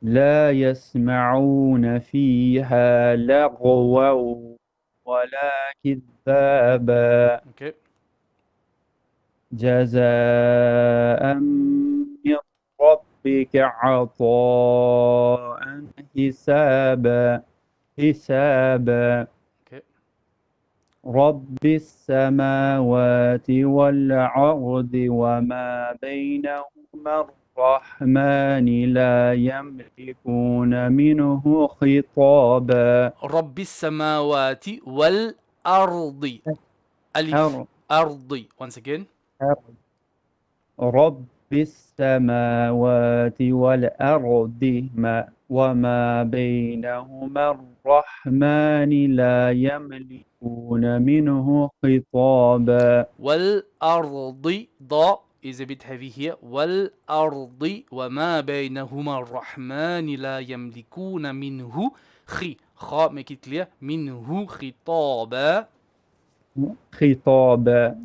لا يسمعون فيها لغوا ولا كذابا. Okay. جزاء من ربك عطاء حسابا. Okay. رب السماوات والأرض وما بينهما الرحمن لا يملكون منه خطابا. رب السماوات والأرض. ألف أرض. Once again. رب السماوات والأرض وما بينهما الرحمن لا يملكون منه خطابا. والأرض ضاء is a bit heavy here. والأرض وما بينهما الرحمن لا يملكون منه خاء make it clear منه خطابا.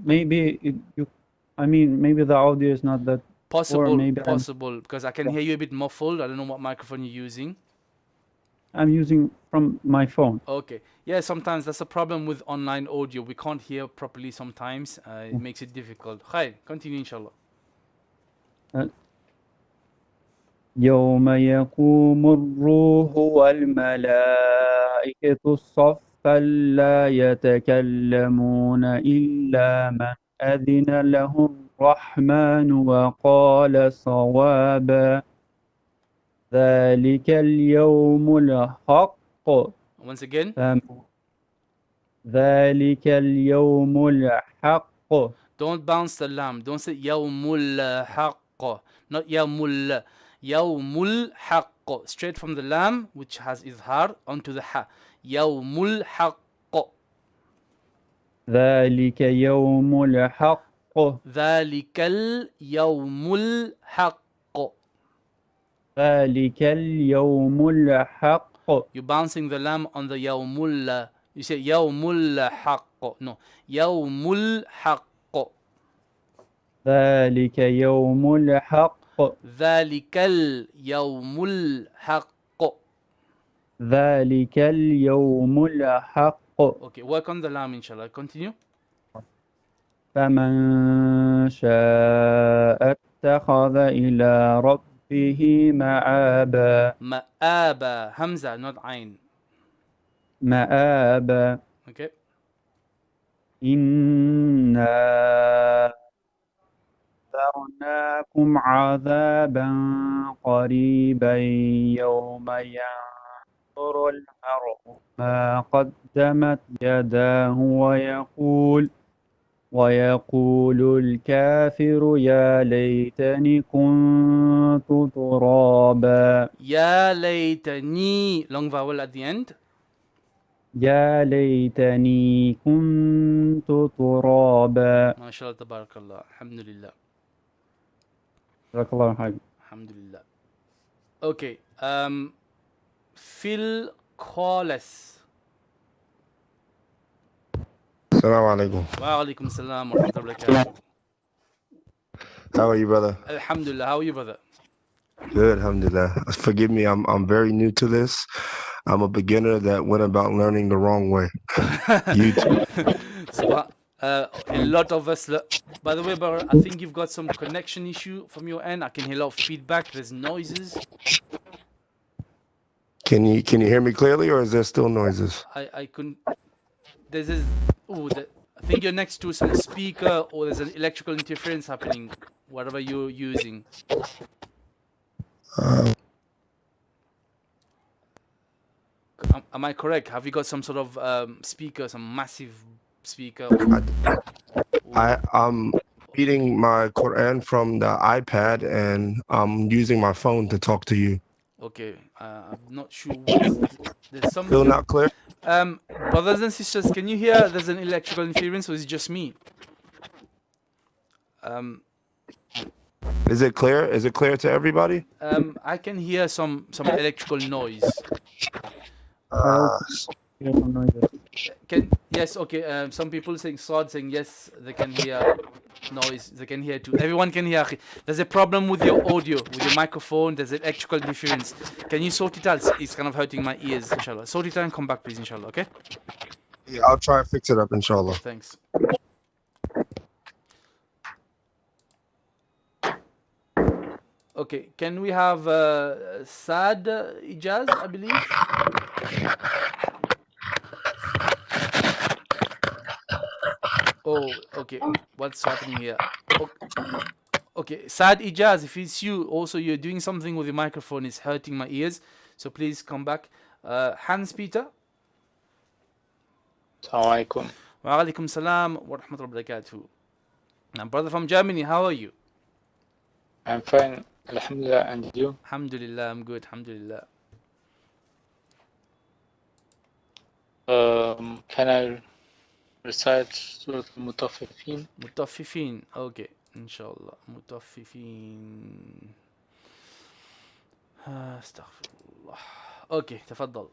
Maybe maybe the audio is not that possible because I can hear you a bit muffled. I don't know what microphone you're using. I'm using from my phone. Okay. Yeah, sometimes that's a problem with online audio. We can't hear properly sometimes. It makes it difficult. Hi, continue inshallah. يوم يقوم الروح والملائكة صفا لا يتكلمون إلا من أذن له الرحمن وقال صوابا. ذلك اليوم الحق. Once again. ذلك اليوم الحق. Don't bounce the lam. Don't say يوم الحق. Not يوم الحق. Straight from the lam, which has izhar, onto the ha. يوم الحق. ذلك يوم الحق. ذلك اليوم الحق. ذلك اليوم الحق. You're bouncing the lam on the يوم. You say يوم الحق. No. يوم الحق. ذلك يوم الحق. ذلك اليوم الحق. ذلك اليوم الحق. Okay, work on the lam inshallah. Continue. فمن شاء اتخذ إلى ربه مآبا. مآبا. Hamza, not Ain. مآبا. Okay. إنا أنذرناكم عذابا قريبا يوم ينظر المرء ما قدمت يداه ويقول الكافر يا ليتني كنت ترابا. يا ليتني. Long vowel at the end. يا ليتني كنت ترابا. ما شاء الله تبارك الله. الحمد لله. جزاك الله خير. الحمد لله. Okay. Phil Corles. Assalamu alaikum. Wa alaikum salam wa rahmatullahi wa barakatuh. How are you, brother? Alhamdulillah. How are you, brother? Good, alhamdulillah. Forgive me, I'm very new to this. I'm a beginner that went about learning the wrong way. You too. A lot of us. By the way, brother, I think you've got some connection issue from your end. I can hear a lot of feedback. There's noises. Can you hear me clearly, or is there still noises? I couldn't. There's this. I think you're next to some speaker, or there's an electrical interference happening. Whatever you're using. Am I correct? Have you got some sort of speaker, some massive speaker? I'm reading my Quran from the iPad, and I'm using my phone to talk to you. Okay, I'm not sure. There's something. Still not clear? Brothers and sisters, can you hear there's an electrical interference, or is it just me? Is it clear? Is it clear to everybody? I can hear some electrical noise. Yes, okay. Some people saying yes, they can hear noise. They can hear too. Everyone can hear. There's a problem with your audio, with your microphone. There's electrical interference. Can you sort it out? It's kind of hurting my ears. Inshallah, sort it out and come back, please. Inshallah, okay? Yeah, I'll try to fix it up, inshallah. Thanks. Okay, can we have Saad Ijaz, I believe? Oh, okay. What's happening here? Okay, Saad Ijaz, if it's you, also you're doing something with your microphone, it's hurting my ears. So please come back. Hans Peter. Assalamu alaikum. Wa alaikum salam wa rahmatullahi wa barakatuh. Now, brother from Germany, how are you? I'm fine, alhamdulillah, and you? Alhamdulillah, I'm good, alhamdulillah. Can I recite Surah Al Mutaffifin? Mutaffifin, okay, inshallah. Mutaffifin. Astaghfirullah. Okay, تفضل.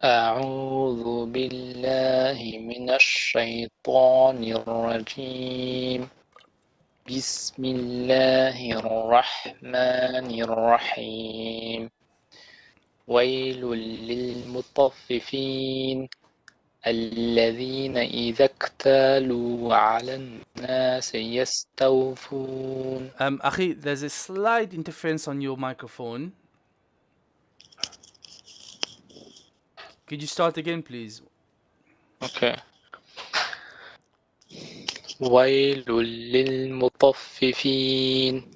أعوذ بالله من الشيطان الرجيم. بسم الله الرحمن الرحيم. ويل للمطففين الذين إذا اكتالوا على الناس يستوفون. Akhi, there's a slight interference on your microphone. Could you start again, please? Okay. ويل للمطففين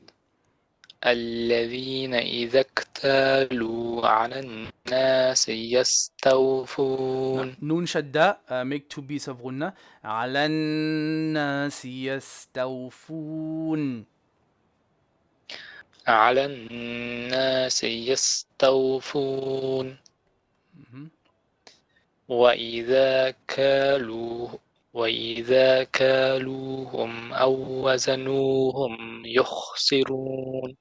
الذين إذا اكتالوا على الناس يستوفون. نون شدة, make two beats of غنة. على الناس يستوفون. على الناس يستوفون. وإذا كالوهم أو وزنوهم يخسرون.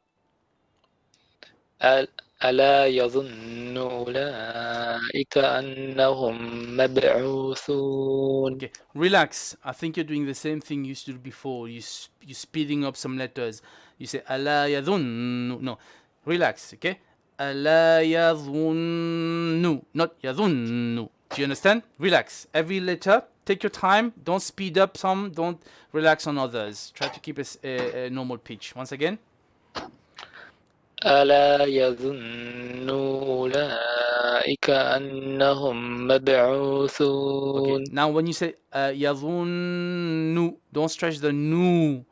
ألا يظن أولئك أنهم مبعوثون. Okay, relax. I think you're doing the same thing you used to do before. You're speeding up some letters. You say ألا يظن. No, relax, okay? ألا يظن, not يظن. Do you understand? Relax. Every letter, take your time. Don't speed up some. Don't relax on others. Try to keep a normal pitch. Once again. ألا يظن أولئك أنهم مبعوثون. Okay. Now when you say يظن, don't stretch the nu.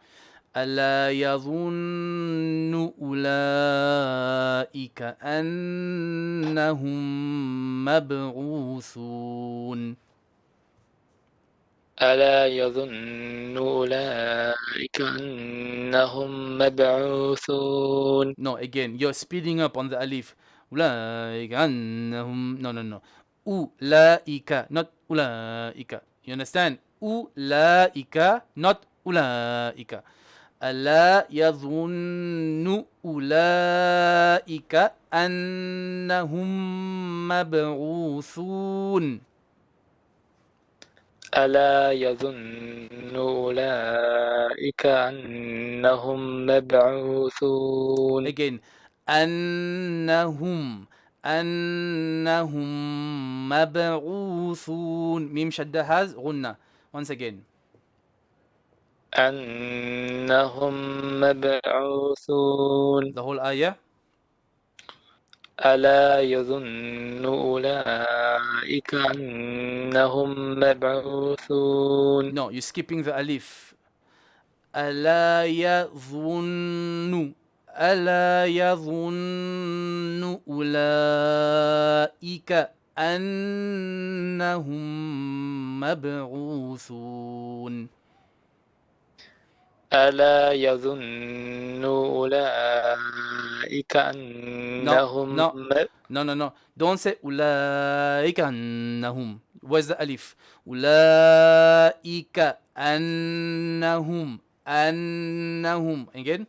ألا يظن أولئك أنهم مبعوثون. ألا يظن أولئك أنهم مبعوثون. No, again, you're speeding up on the alif. أولئك أنهم. No. أولئك, not أولئك. You understand? أولئك, not أولئك. ألا يظن أولئك أنهم مبعوثون. ألا يظن أولئك أنهم مبعوثون. Again, أنهم مبعوثون. ميم شدة has غنة. Once again. أنهم مبعوثون. The whole ayah. ألا يظن أولئك أنهم مبعوثون. No, you're skipping the alif. ألا يظن أولئك أنهم مبعوثون. ألا يظن أولئك أنهم No. Don't say أولئك أنهم. Where's the alif? أولئك أنهم. Again.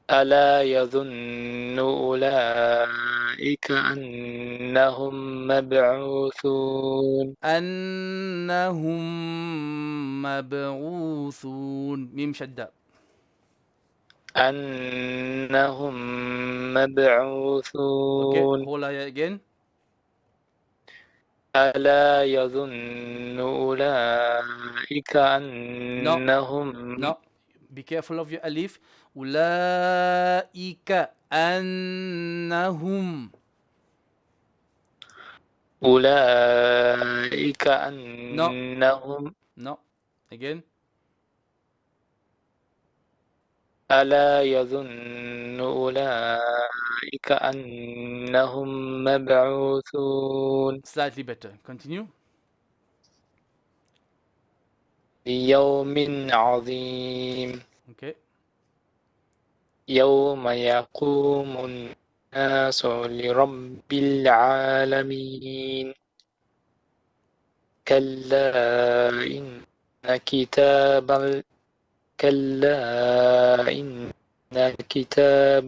ألا يظن أولئك أنهم مبعوثون. أنهم مبعوثون. ميم شدة. أنهم مبعوثون. Okay, whole ayah again. ألا يظن أولئك أنهم No. Be careful of your alif. أولئك أنهم. أولئك أنهم. No. Again. ألا يظن أولئك أنهم مبعوثون. Slightly better. Continue. ليوم عظيم. Okay. يوم يقوم الناس لرب العالمين. كلا إن كتاب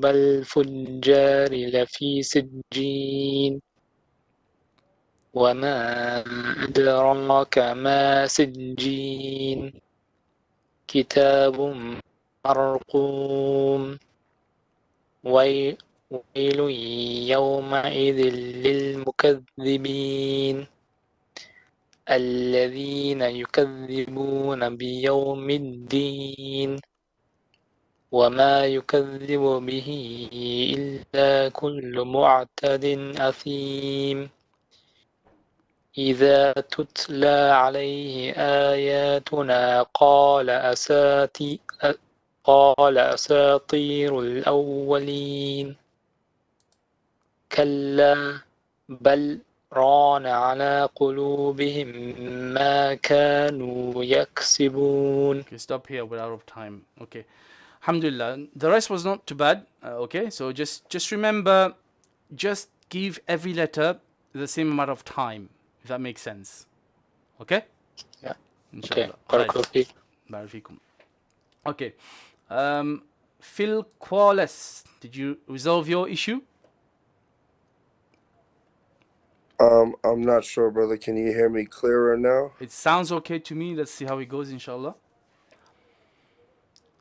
الفجار لفي سجين. وما أدراك ما سجين. كتاب مرقوم. ويل يومئذ للمكذبين الذين يكذبون بيوم الدين. وما يكذب به إلا كل معتد أثيم. إذا تتلى عليه آياتنا قال أساطير الأولين. كلا بل ران على قلوبهم ما كانوا يكسبون. Okay, stop here. We're out of time. Okay. Alhamdulillah. The rest was not too bad. Okay, so just remember, just give every letter the same amount of time, if that makes sense. Okay? Yeah. Inshallah. Okay. Barakallahu. Okay. Phil Qualis, did you resolve your issue? I'm not sure, brother. Can you hear me clearer now? It sounds okay to me. Let's see how it goes, inshallah.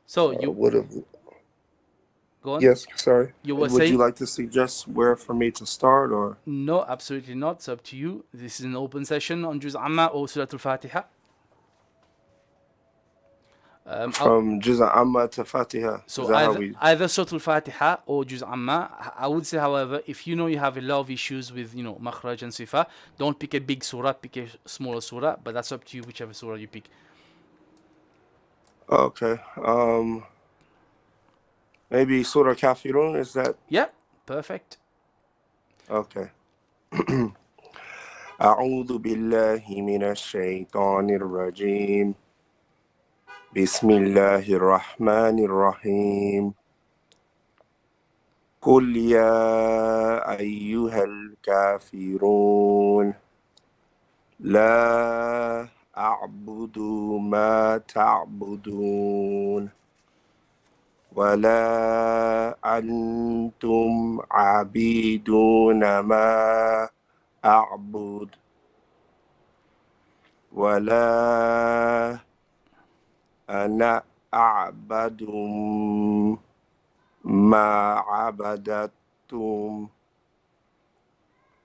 So you would have. Go on. Yes, sorry. You were Would saying? you like to suggest where for me to start, or? No, absolutely not. It's up to you. This is an open session on Juz Amma or Surah Al Fatihah. From Juz Amma to Fatihah. So either Surah Al Fatihah or Juz Amma. I would say, however, if you know you have a lot of issues with, makhraj and sifa, don't pick a big surah, pick a smaller surah, but that's up to you, whichever surah you pick. Okay. Maybe Surah Kafirun, is that? Yeah, perfect. Okay. أعوذ بالله من الشيطان الرجيم. بسم الله الرحمن الرحيم. قل يا أيها الكافرون لا a'budu ma ta'budun. ولا أنتم عابدون ما أعبد ولا أنا أعبد ما عبدتم.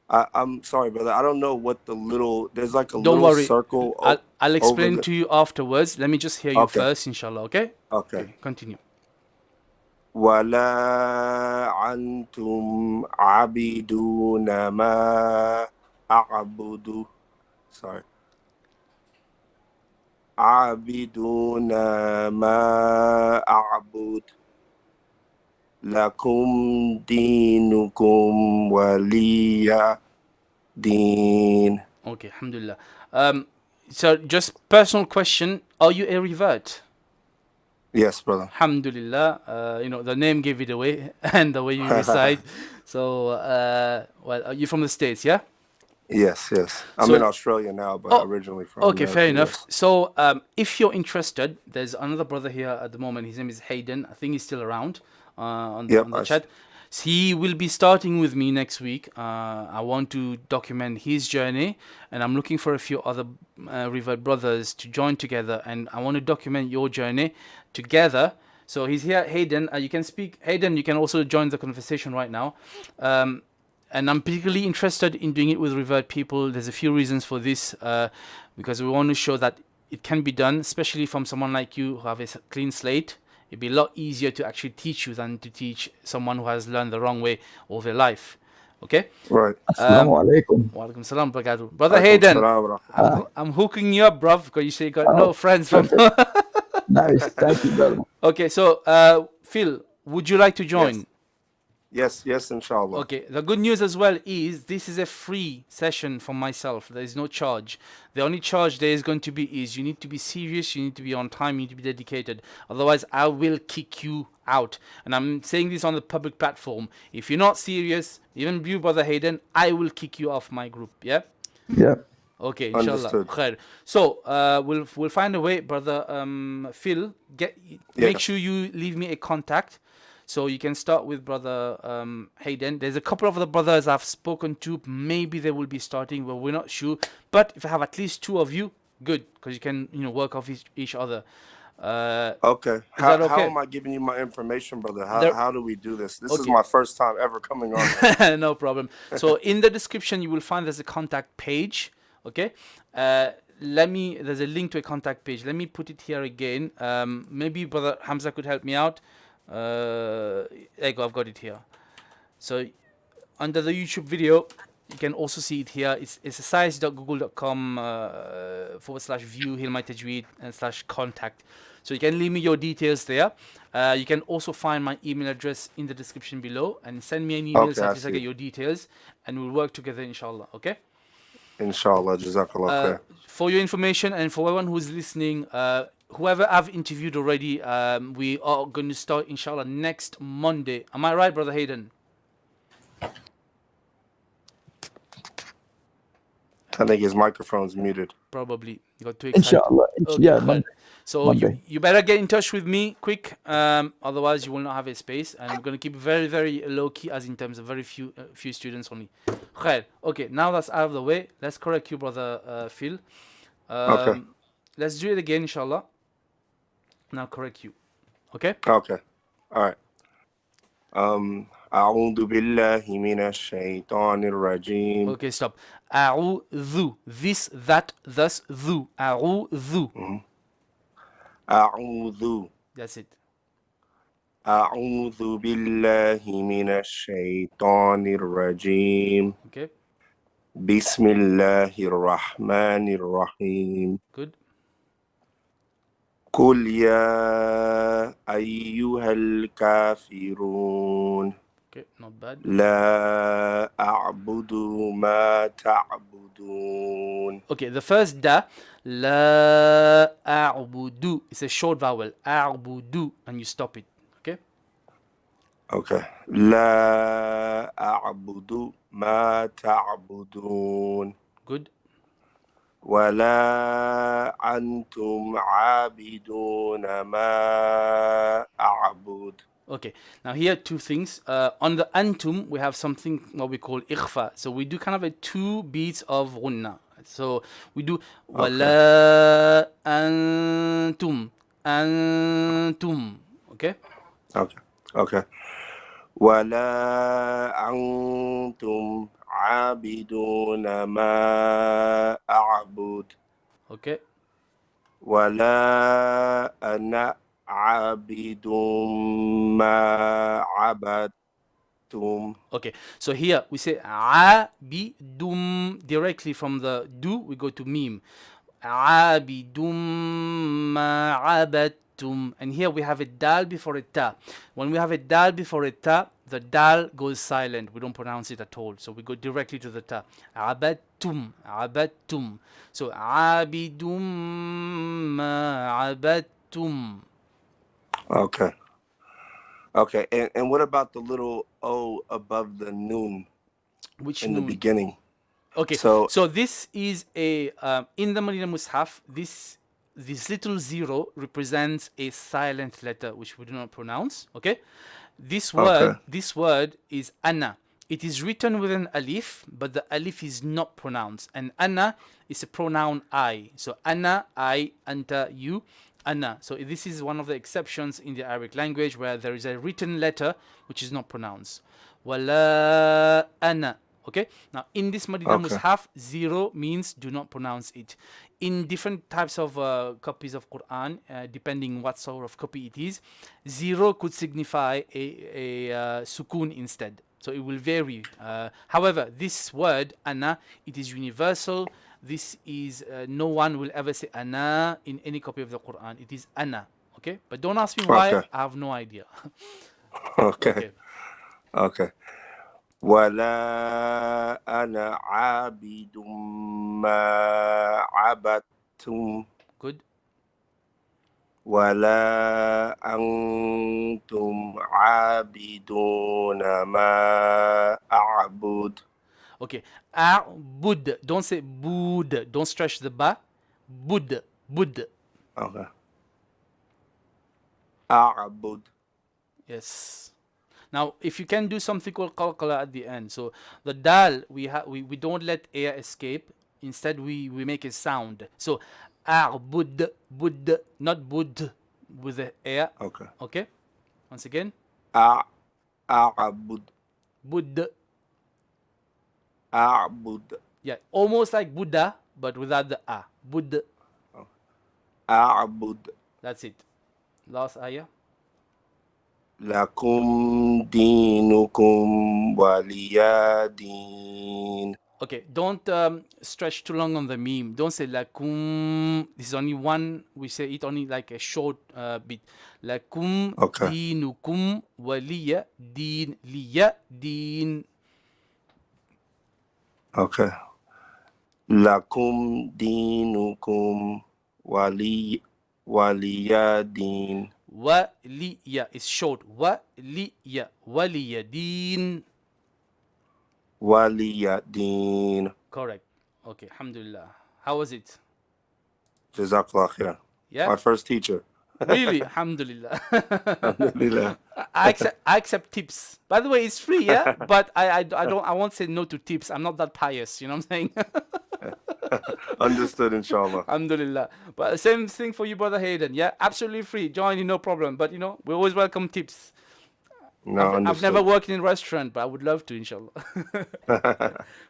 I'm sorry, brother. I don't know what the little. There's like a Don't little worry. circle. I'll explain over the, to you afterwards. Let me just hear you okay. first, inshallah. Okay? Okay. Continue. ولا أنتم عابدون ما أعبد. Sorry. عابدون ما أعبد لكم دينكم ولي دين. Okay, alhamdulillah. So just personal question, are you a revert? Yes, brother. Alhamdulillah. You know, the name gave it away and the way you recite. So, well, are you from the States, yeah? Yes. I'm in Australia now, but originally from Okay, America, fair enough. yes. So, if you're interested, there's another brother here at the moment. His name is Hayden. I think he's still around on the chat. He will be starting with me next week. I want to document his journey, and I'm looking for a few other revert brothers to join together, and I want to document your journey together. So he's here, Hayden. You can speak. Hayden, you can also join the conversation right now. And I'm particularly interested in doing it with revert people. There's a few reasons for this, because we want to show that it can be done, especially from someone like you who have a clean slate. It'd be a lot easier to actually teach you than to teach someone who has learned the wrong way all their life. Okay? Right. Assalamu alaikum. Wa alaikum salam barakatuh. Brother Hayden, I'm hooking you up, bruv, because you say you got no friends from... Nice. Thank you, brother. Okay, so, Phil, would you like to join? Yes, inshallah. Okay, the good news as well is this is a free session for myself. There is no charge. The only charge there is going to be is you need to be serious, you need to be on time, you need to be dedicated. Otherwise, I will kick you out. And I'm saying this on the public platform. If you're not serious, even you, Brother Hayden, I will kick you off my group, yeah? Yeah. Okay, inshallah. Khair. So, we'll find a way, Brother Phil. Make sure you leave me a contact. So you can start with Brother Hayden. There's a couple of the brothers I've spoken to. Maybe they will be starting, but we're not sure. But if I have at least two of you, good, because you can work off each other. Okay. How am I giving you my information, brother? How do we do this? This is my first time ever coming on. No problem. So in the description, you will find there's a contact page. Okay. There's a link to a contact page. Let me put it here again. Maybe Brother Hamza could help me out. There you go, I've got it here. So under the YouTube video, you can also see it here. It's size.google.com /view healmytajweed and /contact. So you can leave me your details there. You can also find my email address in the description below and send me an email so at least I get your details and we'll work together, inshallah. Okay? Inshallah, jazakallah khair. For your information and for everyone who's listening, whoever I've interviewed already, we are going to start, inshallah, next Monday. Am I right, Brother Hayden? I think his microphone's muted. Probably. You got too excited. Inshallah. Okay, yeah, Monday. So you better get in touch with me quick. Otherwise, you will not have a space. And we're going to keep it very, very low-key as in terms of very few students only. Khair. Okay, now that's out of the way. Let's correct you, Brother Phil. Okay. Let's do it again, inshallah. Now correct you. Okay? Okay. All right. أعوذ بالله من الشيطان الرجيم. Okay, stop. أعوذ. This, that, thus, thu. أعوذ. أعوذ. That's it. أعوذ بالله من الشيطان الرجيم. Okay. بسم الله الرحمن الرحيم. Good. قل يا أيها الكافرون. Okay, not bad. لا أعبد ما تعبدون. Okay, the first da, la a'budu. It's a short vowel. A'budu, and you stop it. Okay? Okay. لا أعبد ما تعبدون. Good. ولا أنتم عابدون ما أعبد. Okay, now here two things. On the antum, we have something what we call ikhfa. So we do kind of a 2 beats of gunna. So we do wala antum antum. Okay. Okay. ولا أنتم عابدون ما أعبد. Okay. ولا أنا عابد ما عبدتم. Okay, so here we say abidum directly from the do, we go to mim. Abidum ma abadtum. And here we have a dal before a ta. When we have a dal before a ta, the dal goes silent. We don't pronounce it at all. So we go directly to the ta. Abadtum, abadtum. So abidum ma abadtum. Okay, and what about the little O above the noon? Which in noon? The beginning? Okay, so this is a in the Madina Mus'haf, this little zero represents a silent letter which we do not pronounce. Okay, this word is anna. It is written with an alif, but the alif is not pronounced. And anna is a pronoun I. So anna, I, anta, you, anna. So this is one of the exceptions in the Arabic language where there is a written letter which is not pronounced. Wala anna. Okay, now in this Madina Mus'haf, zero means do not pronounce it. In different types of copies of Quran, depending what sort of copy it is, zero could signify a sukun instead. So it will vary. However, this word, ana, it is universal. This is, no one will ever say ana in any copy of the Quran. It is ana. Okay, but don't ask me why. I have no idea. Okay. ولا أنا عابد ما عبدتم. Good. ولا أنتم عابدون ما أعبد. Okay, a'bud. Don't say bud. Don't stretch the ba. Bud. Okay. أعبد. Yes. Now, if you can do something called qalqala at the end, so the dal we don't let air escape. Instead, we make a sound. So a'bud, bud, not bud with the air. Okay. Once again. A'bud. Bud. A'bud. Yeah, almost like Buddha, but without the a. Bud. A'bud. That's it. Last ayah. Lakum dinukum waliyadin. Okay, don't stretch too long on the meme. Don't say lakum. This is only one. We say it only like a short bit. Lakum dinukum waliya din liya din. Okay. Lakum dinukum waliyadin. Waliya is short. Waliya. Waliyadin. Waliyadin. Correct. Okay, alhamdulillah. How was it? Jazakallah khair. Yeah. My first teacher. Really? Alhamdulillah. Alhamdulillah. I accept tips. By the way, it's free, yeah? But I won't say no to tips. I'm not that pious, you know what I'm saying? Understood, inshallah. Alhamdulillah. But same thing for you, brother Hayden. Yeah, absolutely free. Join in, no problem. But we always welcome tips. No, I've never worked in a restaurant, but I would love to, inshallah.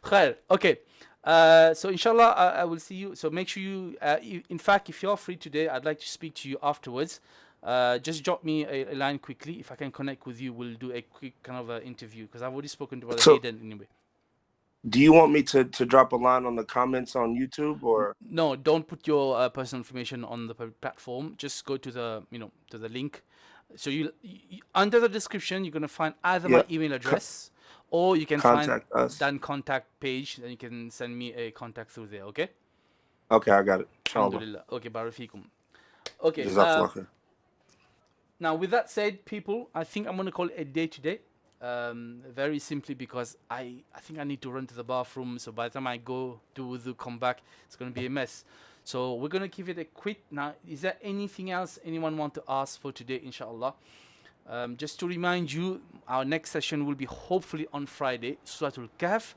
Khair. Okay. So inshallah, I will see you. So make sure you, in fact, if you're free today, I'd like to speak to you afterwards. Just drop me a line quickly. If I can connect with you, we'll do a quick kind of interview because I've already spoken to brother Hayden anyway. Do you want me to drop a line on the comments on YouTube or? No, don't put your personal information on the platform. Just go to the to the link. So you under the description you're gonna find either my email address or you can find Dan contact page and you can send me a contact through there. Okay. Okay, I got it. Alhamdulillah. Okay, barafikum. Okay. Now with that said, people, I think I'm gonna call it a day today. very simply because I think I need to run to the bathroom. So by the time I go do wudu, come back, it's going to be a mess. So we're going to give it a quit. Now, is there anything else anyone want to ask for today, inshallah? Just to remind you, our next session will be hopefully on Friday, Surah Al Kahf.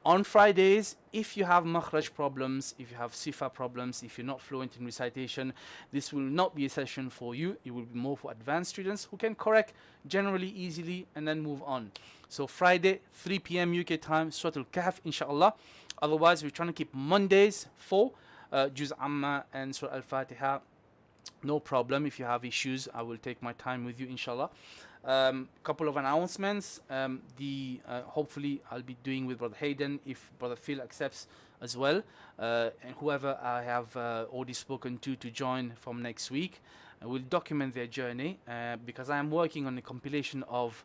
On Fridays, if you have makhraj problems, if you have sifa problems, if you're not fluent in recitation, this will not be a session for you. It will be more for advanced students who can correct generally easily and then move on. So Friday, 3 p.m. UK time, Surah Al Kahf, inshallah. Otherwise, we're trying to keep Mondays for Juz Amma and Surah Al Fatihah. No problem. If you have issues, I will take my time with you, inshallah. Couple of announcements. Hopefully I'll be doing with Brother Hayden if Brother Phil accepts as well, and whoever I have already spoken to join from next week. We'll document their journey because I am working on a compilation of.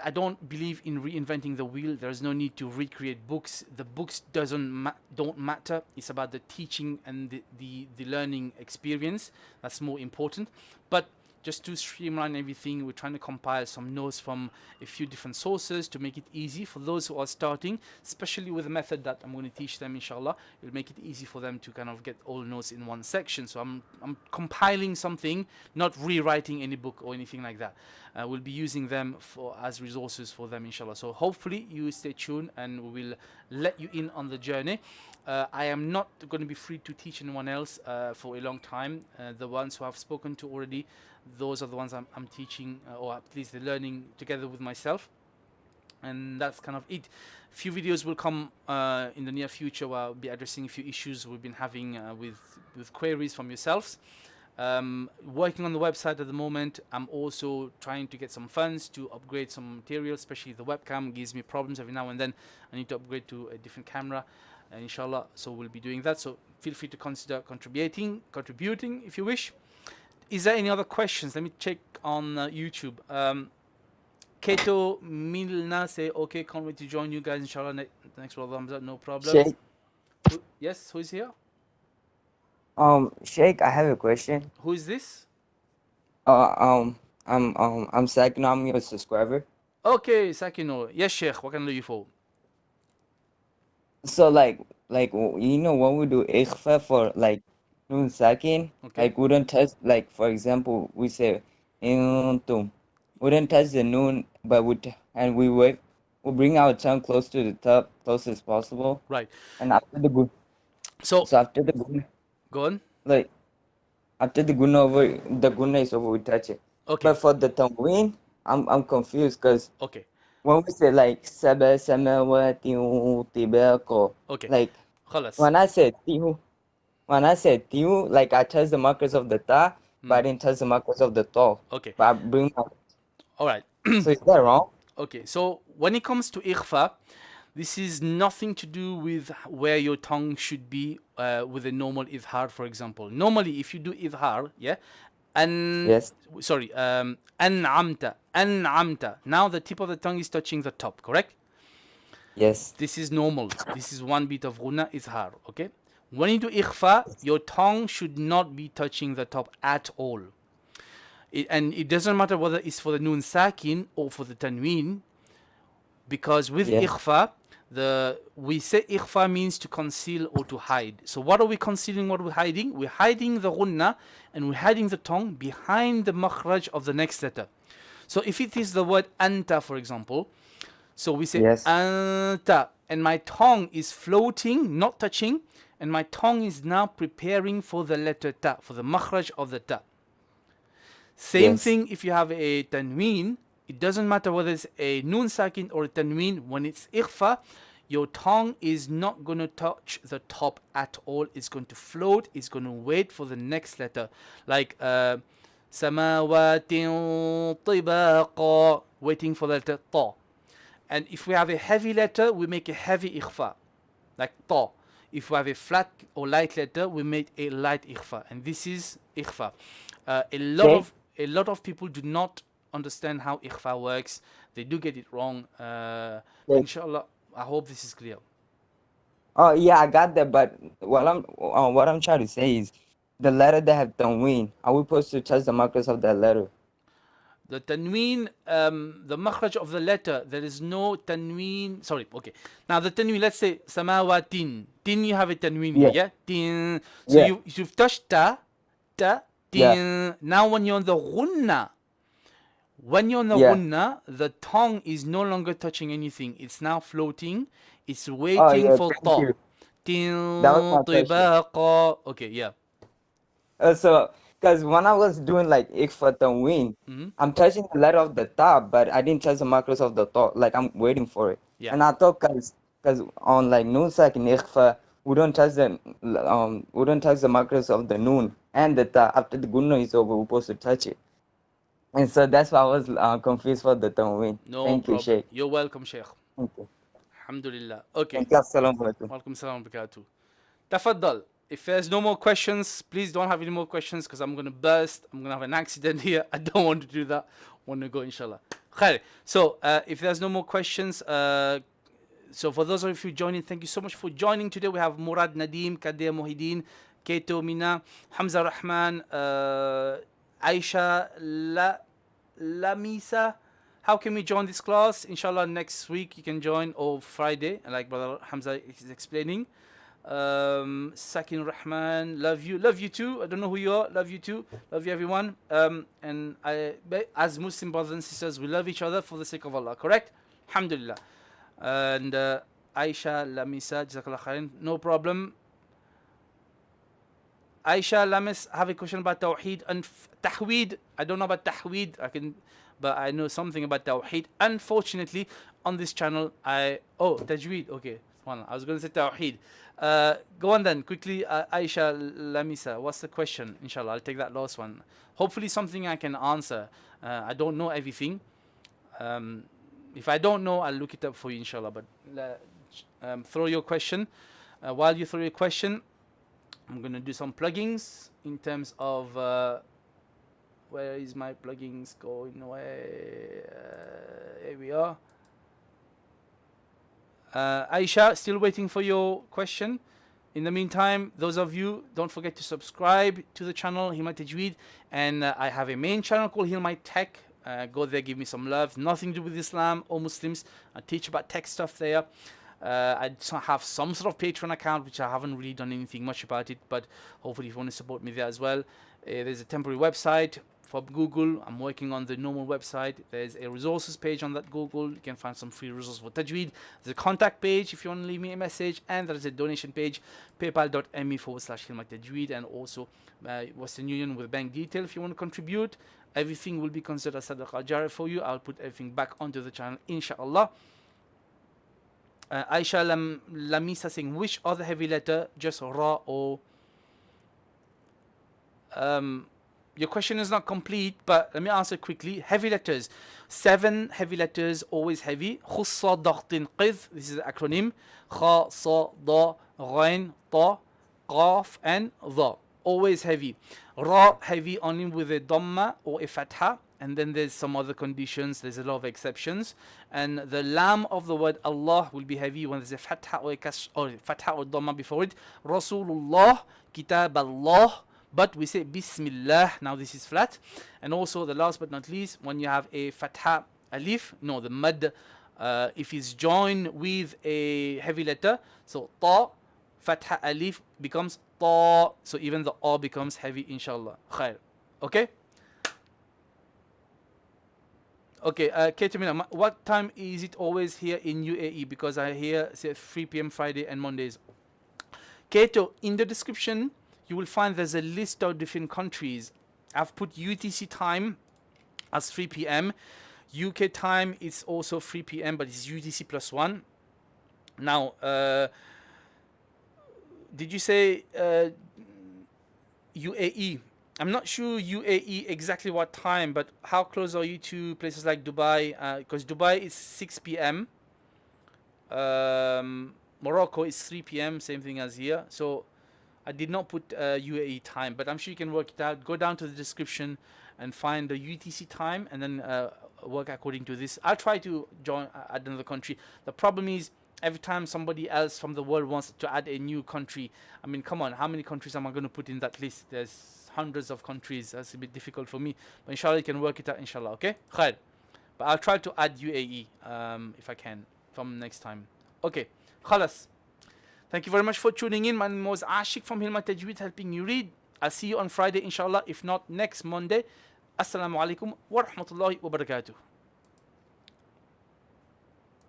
I don't believe in reinventing the wheel. There's no need to recreate books. The books don't matter. It's about the teaching and the learning experience. That's more important. But just to streamline everything, we're trying to compile some notes from a few different sources to make it easy for those who are starting, especially with the method that I'm going to teach them, inshallah. It'll make it easy for them to kind of get all notes in one section. So I'm compiling something, not rewriting any book or anything like that. We'll be using them as resources for them, inshallah. So hopefully you stay tuned and we will let you in on the journey. I am not going to be free to teach anyone else for a long time. The ones who I've spoken to already, those are the ones I'm teaching, or at least they're learning together with myself. And that's kind of it. A few videos will come in the near future where I'll be addressing a few issues we've been having with queries from yourselves. Working on the website at the moment. I'm also trying to get some funds to upgrade some material, especially the webcam gives me problems every now and then. I need to upgrade to a different camera, inshallah. So we'll be doing that. So feel free to consider contributing if you wish. Is there any other questions? Let me check on YouTube. Keto Milna say, okay, can't wait to join you guys, inshallah, next Ramadan, no problem. Sheikh. Yes, who is here? Sheikh, I have a question. Who is this? I'm Sakino, I'm your subscriber. Okay, Sakino. Yes, Sheikh, what can I do you for? So like you know when we do ikhfa for like Nun Sakin, okay. Like we don't touch, like for example we say intum. We don't touch the noon, but we bring our tongue close to the top, close as possible. Right. And after the gun. So after the gun. Go on. Like after the gun is over, we touch it. Okay. But for the tanween, I'm confused because okay. When we say like Saba Samawati Tibaqo, okay. Like Khalas. when I said tiu, like I touch the markers of the ta, but I didn't touch the markers of the to. Okay. But I bring my... All right. So is that wrong? Okay. So when it comes to ikhfa, this is nothing to do with where your tongue should be with a normal idhar, for example. Normally, if you do idhar, yeah, yes. Sorry, an'amta. Now the tip of the tongue is touching the top, correct? Yes. This is normal. This is one bit of ghunna idhar, okay? When you do ikhfa, your tongue should not be touching the top at all. And it doesn't matter whether it's for the nun sakin or for the tanween, because with ikhfa, we say ikhfa means to conceal or to hide. So what are we concealing? What are we hiding? We're hiding the ghunna and we're hiding the tongue behind the makhraj of the next letter. So if it is the word anta, for example, so we say anta, and my tongue is floating, not touching, and my tongue is now preparing for the letter ta, for the makhraj of the ta. Same thing if you have a tanween. It doesn't matter whether it's a nun sakin or a tanween. When it's ikhfa, your tongue is not going to touch the top at all. It's going to float. It's going to wait for the next letter. Like samawatin tibaqa, waiting for the letter ta. And if we have a heavy letter, we make a heavy ikhfa, like ta. If we have a flat or light letter, we make a light ikhfa. And this is ikhfa. A lot of people do not understand how ikhfa works. They do get it wrong. Inshallah, I hope this is clear. Oh yeah, I got that. But what I'm trying to say is, the letter that have tanween, are we supposed to touch the markers of that letter? The tanween, the makhraj of the letter, there is no tanween. Sorry, okay. Now the tanween, let's say samawatin. Tin, you have a tanween here, yeah? Tin. So Yeah. you've touched ta, tin. Yeah. Now when you're on the gunna, Yeah. the tongue is no longer touching anything. It's now floating. It's Oh waiting yeah, for thank ta. you. Tin, That was my question. tibaqa. Okay, yeah. So, because when I was doing like ikfa tanween, I'm touching the letter of the top, but I didn't touch the markers of the top. Like I'm waiting for it. Yeah. And I thought, cause on like noon sakin ikhfa, we don't touch the markers of the noon and the ta. After the gunna is over, we're supposed to touch it. And so that's why I was confused for the tanween. No Thank you, problem. Sheikh. You're welcome, Sheikh. Thank you. Alhamdulillah. Okay. Thank you. Assalamu alaikum. Walaikum salam wa barakatuh. Tafaddal. If there's no more questions, please don't have any more questions because I'm going to burst. I'm going to have an accident here. I don't want to do that. I want to go, inshallah. Khair. So, if there's no more questions, so for those of you joining, thank you so much for joining today. We have Murad Nadim, Kadir Mohideen, Keto Mina, Hamza Rahman, Aisha Lamisa. How can we join this class? Inshallah, next week you can join, or Friday, like Brother Hamza is explaining. Sakin Rahman, love you too. I don't know who you are, love you too, love you everyone. And as Muslim brothers and sisters, we love each other for the sake of Allah, correct? Alhamdulillah. And Aisha Lamisa, Jazakallah khairan, no problem. Aisha Lamis, have a question about Tawheed and Tahweed. I don't know about Tahweed, but I know something about Tawheed. Unfortunately, on this channel, Tajweed, okay. I was going to say Tawheed. Go on then, quickly, Aisha Lamisa, what's the question? Inshallah, I'll take that last one. Hopefully something I can answer. I don't know everything. If I don't know, I'll look it up for you, inshallah. But throw your question. While you throw your question, I'm going to do some plugins in terms of... where is my plugins going away? Here we are. Aisha, still waiting for your question. In the meantime, those of you, don't forget to subscribe to the channel, Heal My Tajweed. And I have a main channel called Heal My Tech. Go there, give me some love. Nothing to do with Islam or Muslims. I teach about tech stuff there. I have some sort of Patreon account, which I haven't really done anything much about it. But hopefully, if you want to support me there as well. There's a temporary website for Google. I'm working on the normal website. There's a resources page on that Google. You can find some free resources for Tajweed. There's a contact page if you want to leave me a message, and there's a donation page, paypal.me/healmytajweed, and also Western Union with bank detail if you want to contribute. Everything will be considered as sadaqah jariyah for you. I'll put everything back onto the channel, insha Allah. Aisha Lamisa saying, which other heavy letter, just Ra or... your question is not complete, but let me answer quickly. Heavy letters, 7 heavy letters, always heavy. Khussa daghtin qidh, this is the acronym. Kha, sa, da, ghain, ta, qaf, and dha, always heavy. Ra, heavy only with a dhamma or a fatha, and then there's some other conditions. There's a lot of exceptions. And the lam of the word Allah will be heavy when there's a fatha or a fatha or dhamma before it. Rasulullah, kitab Allah. But we say Bismillah, now this is flat. And also the last but not least, when you have a fatha alif, the mad, if it's joined with a heavy letter, so ta, fatha alif becomes ta, so even the a becomes heavy, inshallah. Khair. Okay? Okay, Ketamina, what time is it always here in UAE? Because I hear say 3 p.m. Friday and Mondays. Keto, in the description, you will find there's a list of different countries. I've put UTC time as 3 p.m. UK time is also 3 p.m. but it's UTC plus 1. Now, did you say UAE? I'm not sure UAE exactly what time, but how close are you to places like Dubai? Because Dubai is 6 p.m. Morocco is 3 p.m. Same thing as here. So I did not put UAE time, but I'm sure you can work it out. Go down to the description and find the UTC time, and then work according to this. I'll try to join another country. The problem is every time somebody else from the world wants to add a new country, I mean, come on, how many countries am I going to put in that list? There's hundreds of countries. That's a bit difficult for me. But inshallah, you can work it out, inshallah, okay? Khair. But I'll try to add UAE if I can from next time. Okay, khalas. Thank you very much for tuning in. My name was Ashik from Hilma Tajweed, helping you read. I'll see you on Friday, inshallah. If not, next Monday. Assalamu alaikum wa rahmatullahi wa barakatuh.